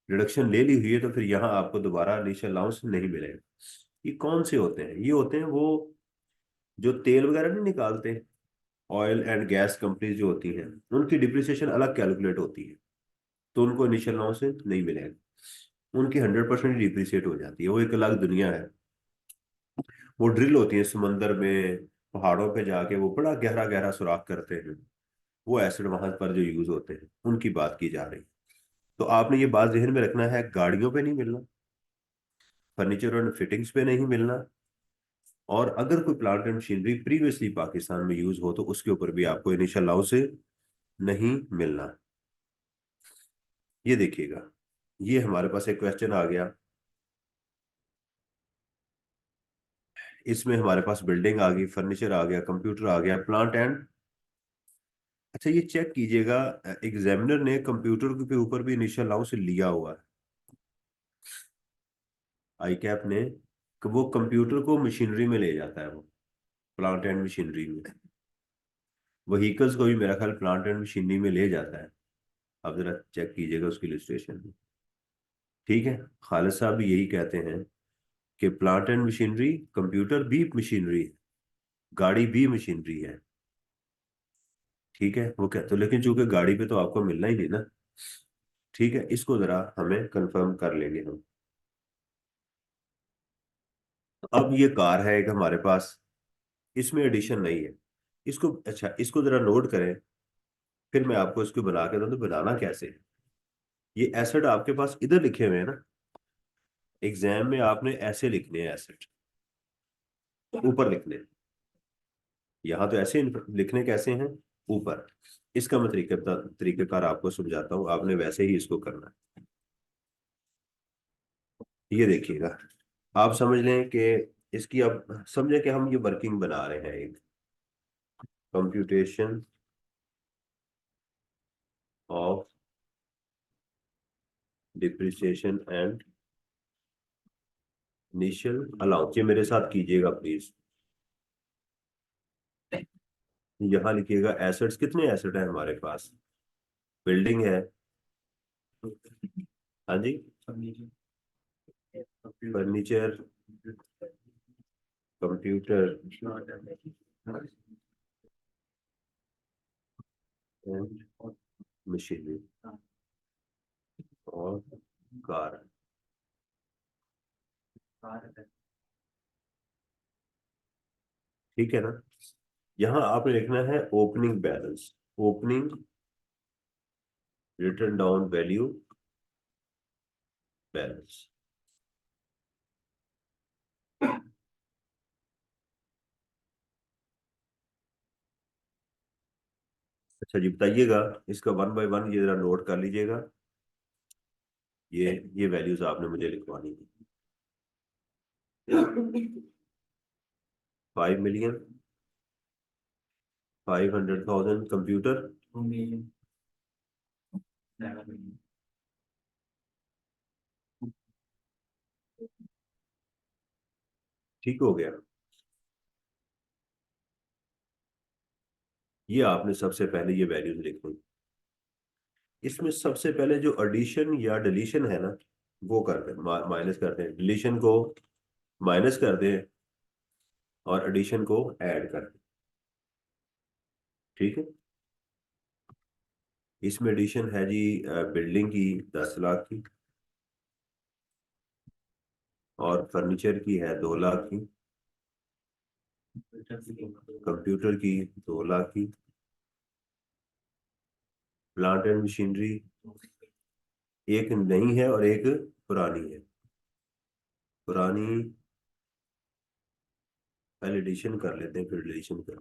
रिडक्शन ले ली हुई है, तो फिर यहाँ आपको दोबारा इनिशियल अलाउंस नहीं मिलेगा। ये कौन से होते हैं? ये होते हैं वो जो तेल वगैरह नहीं निकालते, ऑयल एंड गैस कंपनीज जो होती हैं, उनकी डिप्रिसिएशन अलग कैलकुलेट होती है, तो उनको इनिशियल लॉस नहीं मिलेगा। उनकी 100% डिप्रिसिएट हो जाती है, वो एक अलग दुनिया है। वो ड्रिल होती है समंदर में, पहाड़ों पे जाके वो बड़ा गहरा गहरा सुराख करते हैं। वो एसिड वहां पर जो यूज होते हैं, उनकी बात की जा रही है। तो आपने ये बात जहन में रखना है, गाड़ियों पे नहीं मिलना, फर्नीचर और फिटिंग्स पे नहीं मिलना, और अगर कोई plant and machinery previously Pakistan में यूज हो तो उसके ऊपर भी आपको इनिशियल अलाउंस नहीं मिलना। ये देखिएगा, ये हमारे पास एक क्वेश्चन आ गया। इसमें हमारे पास बिल्डिंग आ गई, फर्नीचर आ गया, कंप्यूटर आ गया, प्लांट एंड। अच्छा, ये चेक कीजिएगा, एग्जामिनर ने कंप्यूटर के ऊपर भी इनिशियल अलाउंस लिया हुआ है, आई कैप ने कि वो कंप्यूटर को मशीनरी में ले जाता है, वो प्लांट एंड मशीनरी में। व्हीकल्स को भी मेरा ख्याल प्लांट एंड मशीनरी में ले जाता है। आप जरा चेक कीजिएगा उसकी इलस्ट्रेशन में। ठीक है, खालिद साहब भी यही कहते हैं कि प्लांट एंड मशीनरी, कंप्यूटर भी मशीनरी है, गाड़ी भी मशीनरी है। ठीक है, वो कहते, लेकिन चूंकि गाड़ी पे तो आपको मिलना ही नहीं ना। ठीक है, इसको जरा हमें कंफर्म कर लेंगे हम। अब ये कार है एक हमारे पास, इसमें एडिशन नहीं है। इसको, अच्छा इसको जरा नोट करें, फिर मैं आपको इसको बना के दूं तो बनाना कैसे है। ये एसेट आपके पास इधर लिखे हुए हैं ना, एग्जाम में आपने ऐसे लिखने हैं एसेट, ऊपर लिखने हैं। यहाँ तो ऐसे लिखने कैसे हैं, ऊपर। इसका मैं तरीकेकार आपको समझाता हूँ, आपने वैसे ही इसको करना है। ये देखिएगा, आप समझ लें कि इसकी, अब समझे कि हम ये वर्किंग बना रहे हैं, एक computation of depreciation and initial allowance. ये मेरे साथ कीजिएगा प्लीज। यहाँ लिखिएगा एसेट्स, कितने एसेट है हमारे पास, बिल्डिंग है, हाँ जी, फर्नीचर, कंप्यूटर एंड मशीनरी, और कार। ठीक है ना। यहाँ आपने लिखना है opening balance, opening return down value balance. अच्छा जी, बताइएगा इसका वन बाय वन, ये जरा नोट कर लीजिएगा। ये वैल्यूज आपने मुझे लिखवानी है। 5,000,000, 500,000 कंप्यूटर, ठीक हो गया। ये आपने सबसे पहले ये वैल्यूज लिखनी। इसमें सबसे पहले जो एडिशन या डिलीशन है ना, वो कर दें, माइनस कर दें, डिलीशन को माइनस कर दें और एडिशन को ऐड कर दें। ठीक है, इसमें एडिशन है जी बिल्डिंग की 10 लाख की, और फर्नीचर की है 2 लाख की, कंप्यूटर की 2 लाख की, प्लांट एंड मशीनरी एक नई है और एक पुरानी है। पुरानी पहले एडिशन कर लेते हैं, फिर डिलीशन कर,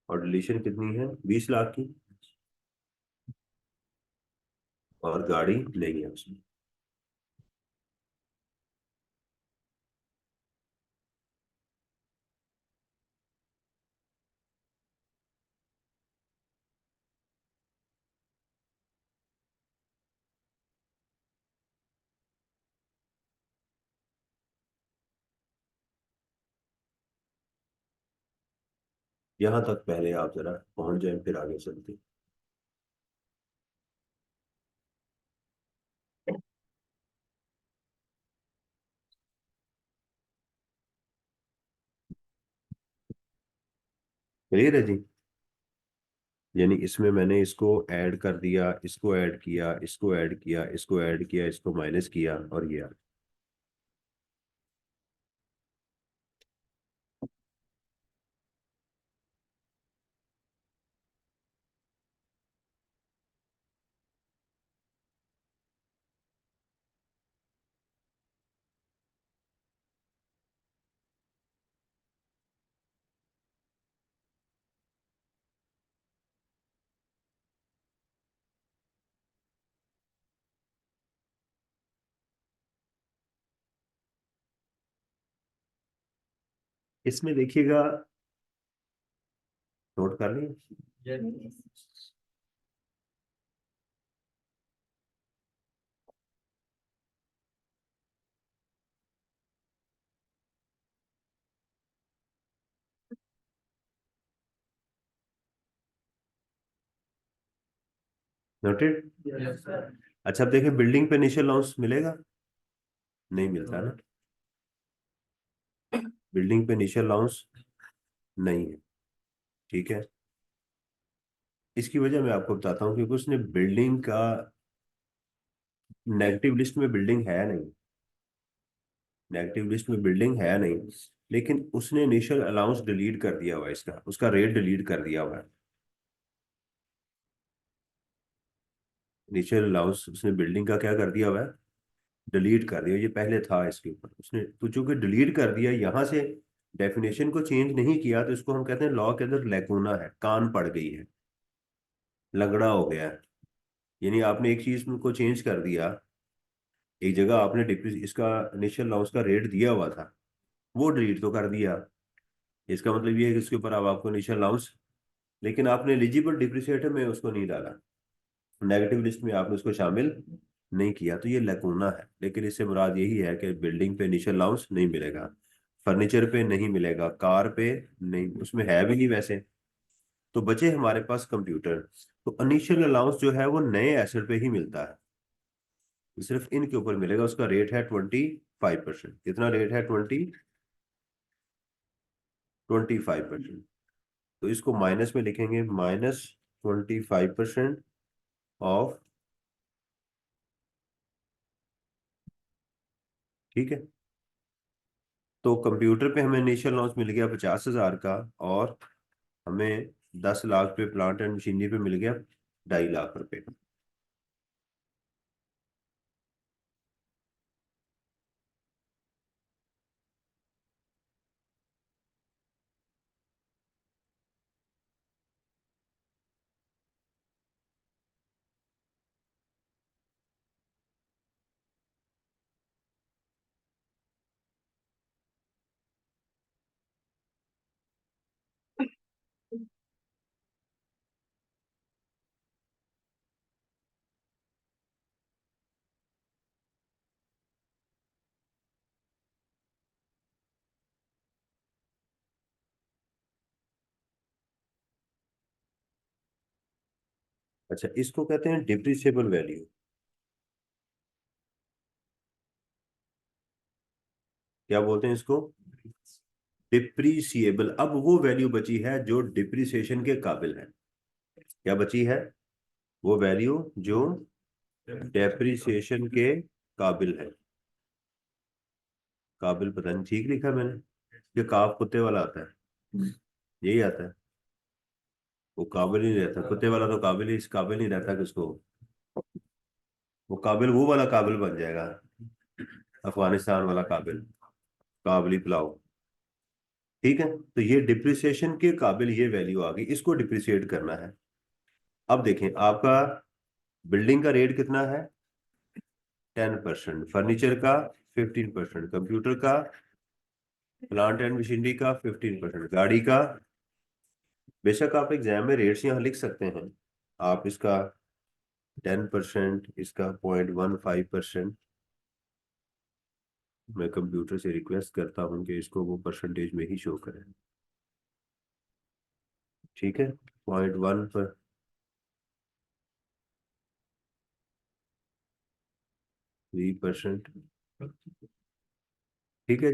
और डिलीशन कितनी है, 20 लाख की, और गाड़ी नहीं है उसमें। यहाँ तक पहले आप जरा पहुंच जाए, फिर आगे चलते। क्लियर है जी। यानी इसमें मैंने इसको ऐड कर दिया, इसको ऐड किया, इसको ऐड किया, इसको ऐड किया, इसको माइनस किया, और ये इसमें देखिएगा, नोट कर लिया। नोटेड। अच्छा, अब देखिए बिल्डिंग पे इनिशियल अलाउंस मिलेगा, नहीं मिलता ना। बिल्डिंग पे इनिशियल अलाउंस नहीं है। ठीक है। इसकी वजह मैं आपको बताता हूँ, क्योंकि उसने बिल्डिंग का नेगेटिव लिस्ट में बिल्डिंग है नहीं, नेगेटिव लिस्ट में बिल्डिंग है नहीं, लेकिन उसने इनिशियल अलाउंस डिलीट कर दिया हुआ है, इसका उसका रेट डिलीट कर दिया हुआ है। इनिशियल अलाउंस उसने बिल्डिंग का क्या कर दिया हुआ है, डिलीट कर दिया। ये पहले था इसके ऊपर, उसने तो चूंकि डिलीट कर दिया यहाँ से, डेफिनेशन को चेंज नहीं किया, तो इसको हम कहते हैं लॉ के अंदर लैकूना है, कान पड़ गई है, लगड़ा हो गया है। यानी आपने एक चीज को चेंज कर दिया, एक जगह आपने इसका इनिशियल अलाउंस का रेट दिया हुआ था, वो डिलीट तो कर दिया। इसका मतलब ये है कि इसके ऊपर अब आपको इनिशियल अलाउंस, लेकिन आपने एलिजिबल डिप्रिसिएटर में उसको नहीं डाला, नेगेटिव लिस्ट में आपने उसको शामिल नहीं किया, तो ये लैकूना है। लेकिन इससे मुराद यही है कि बिल्डिंग पे इनिशियल अलाउंस नहीं मिलेगा, फर्नीचर पे नहीं मिलेगा, कार पे नहीं, उसमें है भी नहीं वैसे। तो बचे हमारे पास कंप्यूटर। तो इनिशियल अलाउंस जो है वो नए एसेट पे ही मिलता है, सिर्फ इनके ऊपर मिलेगा। उसका रेट है 25%। कितना रेट है? 25%। तो इसको माइनस में लिखेंगे, -25% ऑफ। ठीक है। तो कंप्यूटर पे हमें इनिशियल लॉन्च मिल गया 50,000 का, और हमें 10 लाख पे प्लांट एंड मशीनरी पे मिल गया 2.5 लाख रुपए। अच्छा, इसको कहते हैं डिप्रिसिएबल वैल्यू। क्या बोलते हैं इसको? डिप्रिसिएबल। अब वो वैल्यू बची है जो डिप्रिसिएशन के काबिल है। क्या बची है? वो वैल्यू जो डेप्रिसिएशन के काबिल है। काबिल पता नहीं ठीक लिखा मैंने, ये काफ कुत्ते वाला आता है, यही आता है। वो काबिल ही नहीं रहता, कुत्ते वाला तो काबिल ही, इस काबिल नहीं रहता कि उसको, वो काबिल वो वाला काबिल बन जाएगा, अफगानिस्तान वाला काबिल, काबली पुलाव। ठीक है। तो ये डिप्रिसिएशन के काबिल ये वैल्यू आ गई, इसको डिप्रिसिएट करना है। अब देखें आपका बिल्डिंग का रेट कितना है? 10%, फर्नीचर का 15%, कंप्यूटर का, प्लांट एंड मशीनरी का 15%, गाड़ी का। बेशक आप एग्जाम में रेट्स यहाँ लिख सकते हैं, आप इसका 10%, इसका 0.15%। मैं कंप्यूटर से रिक्वेस्ट करता हूँ कि इसको वो परसेंटेज में ही शो करें। ठीक है। 0.1 पर 3%। ठीक है।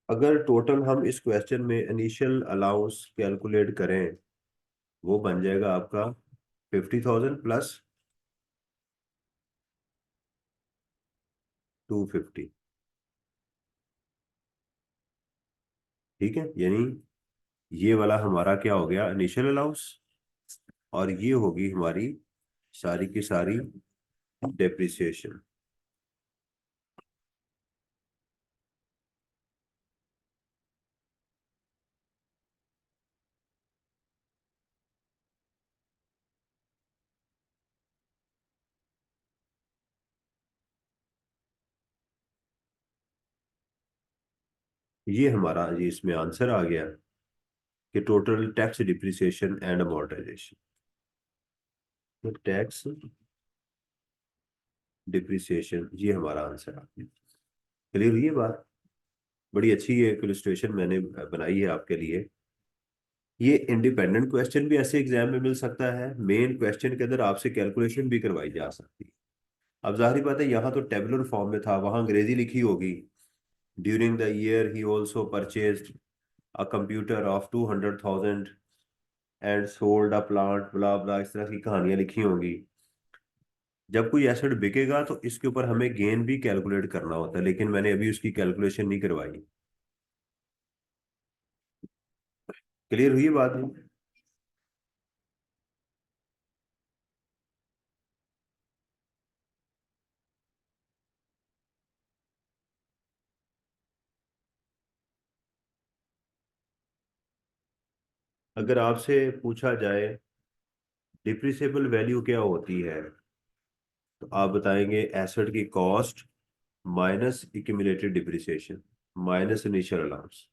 अगर टोटल हम इस क्वेश्चन में इनिशियल अलाउंस कैलकुलेट करें, वो बन जाएगा आपका 50,000 प्लस 250। ठीक है। यानी ये वाला हमारा क्या हो गया, इनिशियल अलाउंस, और ये होगी हमारी सारी की सारी डेप्रिसिएशन। ये हमारा, ये इसमें आंसर आ गया। कि total tax depreciation and amortisation, तो टैक्स डिप्रिसिएशन ये हमारा आंसर है। क्लियर हुई ये बात? बड़ी अच्छी ये इलस्ट्रेशन मैंने बनाई है आपके लिए। ये इंडिपेंडेंट क्वेश्चन भी ऐसे एग्जाम में मिल सकता है, मेन क्वेश्चन के अंदर आपसे कैलकुलेशन भी करवाई जा सकती है। अब जाहिर बात है यहाँ तो टेबुलर फॉर्म में था, वहां अंग्रेजी लिखी होगी। During the year he also purchased a computer of 200,000 and sold a plant blah blah, इस तरह की कहानियां लिखी होंगी। जब कोई एसेट बिकेगा तो इसके ऊपर हमें गेन भी कैलकुलेट करना होता है, लेकिन मैंने अभी उसकी कैलकुलेशन नहीं करवाई। क्लियर हुई बात नहीं? अगर आपसे पूछा जाए डिप्रिसिएबल वैल्यू क्या होती है, तो आप बताएंगे एसेट की cost minus accumulated depreciation minus initial allowance.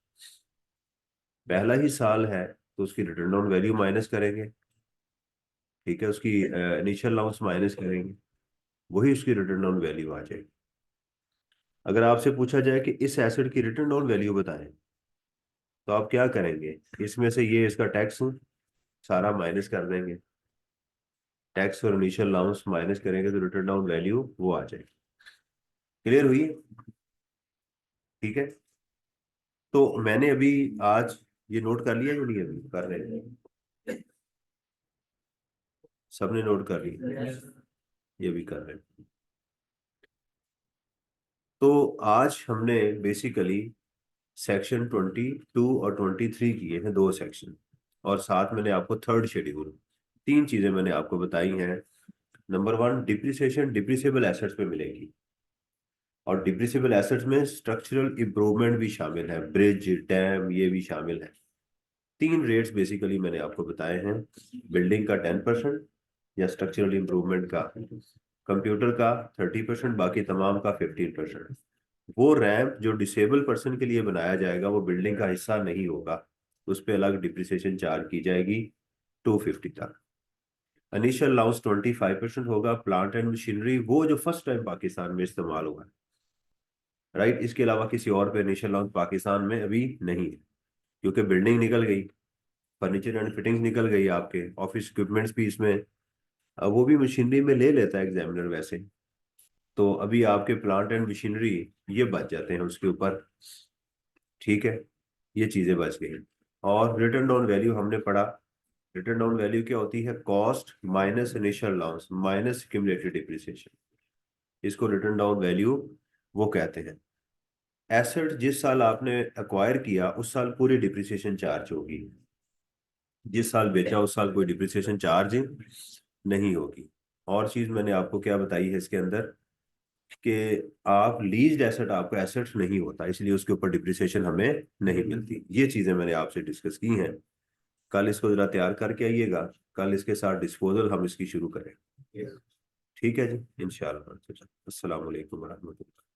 पहला ही साल है तो उसकी रिटर्न ऑन वैल्यू माइनस करेंगे, ठीक है, उसकी इनिशियल अलाउंस माइनस करेंगे, वही उसकी रिटर्न ऑन वैल्यू आ जाएगी। अगर आपसे पूछा जाए कि इस एसेट की रिटर्न ऑन वैल्यू बताएं, तो आप क्या करेंगे? इसमें से ये इसका टैक्स सारा माइनस कर देंगे, टैक्स और इनिशियल अलाउंस माइनस करेंगे तो रिटर्न ऑन वैल्यू वो आ जाएगी। क्लियर हुई? ठीक है। तो मैंने अभी आज ये नोट कर लिया, जो नहीं अभी कर रहे हैं, सबने नोट कर लिया, ये भी कर रहे हैं। तो आज हमने बेसिकली सेक्शन 22 और 23 किए हैं, दो सेक्शन, और साथ मैंने आपको थर्ड शेड्यूल, तीन चीजें मैंने आपको बताई हैं। Number one, depreciation depreciable assets पे मिलेगी, और डिप्रिसिएबल एसेट्स में स्ट्रक्चरल इम्प्रूवमेंट भी शामिल है, ब्रिज डैम ये भी शामिल है। तीन रेट्स बेसिकली मैंने आपको बताए हैं, बिल्डिंग का 10% या स्ट्रक्चरल इम्प्रूवमेंट का, कंप्यूटर का 30%, बाकी तमाम का 15%। वो रैंप जो डिसेबल पर्सन के लिए बनाया जाएगा वो बिल्डिंग का हिस्सा नहीं होगा, उस पर अलग डिप्रिसिएशन चार्ज की जाएगी 250 तक। इनिशियल अलाउंस 25% होगा, प्लांट एंड मशीनरी वो जो फर्स्ट टाइम पाकिस्तान में इस्तेमाल हुआ है, राइट, इसके अलावा किसी और पे इनिशियल अलाउंस पाकिस्तान में अभी नहीं है, क्योंकि बिल्डिंग निकल गई, फर्नीचर एंड फिटिंग्स निकल गई, आपके ऑफिस इक्विपमेंट्स भी इसमें, वो भी मशीनरी में ले लेता है एग्जामिनर वैसे। तो अभी आपके प्लांट एंड मशीनरी ये बच जाते हैं उसके ऊपर, ठीक है, ये चीजें बच गई। और रिटर्न डाउन वैल्यू हमने पढ़ा, रिटर्न डाउन वैल्यू क्या होती है? Cost minus initial allowance minus accumulated depreciation, इसको रिटर्न डाउन वैल्यू वो कहते हैं। एसेट जिस साल आपने एक्वायर किया उस साल पूरी डिप्रिसिएशन चार्ज होगी, जिस साल बेचा उस साल कोई डिप्रिसिएशन चार्ज नहीं होगी। और चीज मैंने आपको क्या बताई है इसके अंदर, कि आप लीज्ड एसेट आपका एसेट नहीं होता, इसलिए उसके ऊपर डिप्रिसिएशन हमें नहीं मिलती। ये चीजें मैंने आपसे डिस्कस की हैं। कल इसको जरा तैयार करके आइएगा, कल इसके साथ डिस्पोजल हम इसकी शुरू करें। ठीक है जी, इंशाल्लाह। अस्सलाम वालेकुम वरहमतुल्लाह।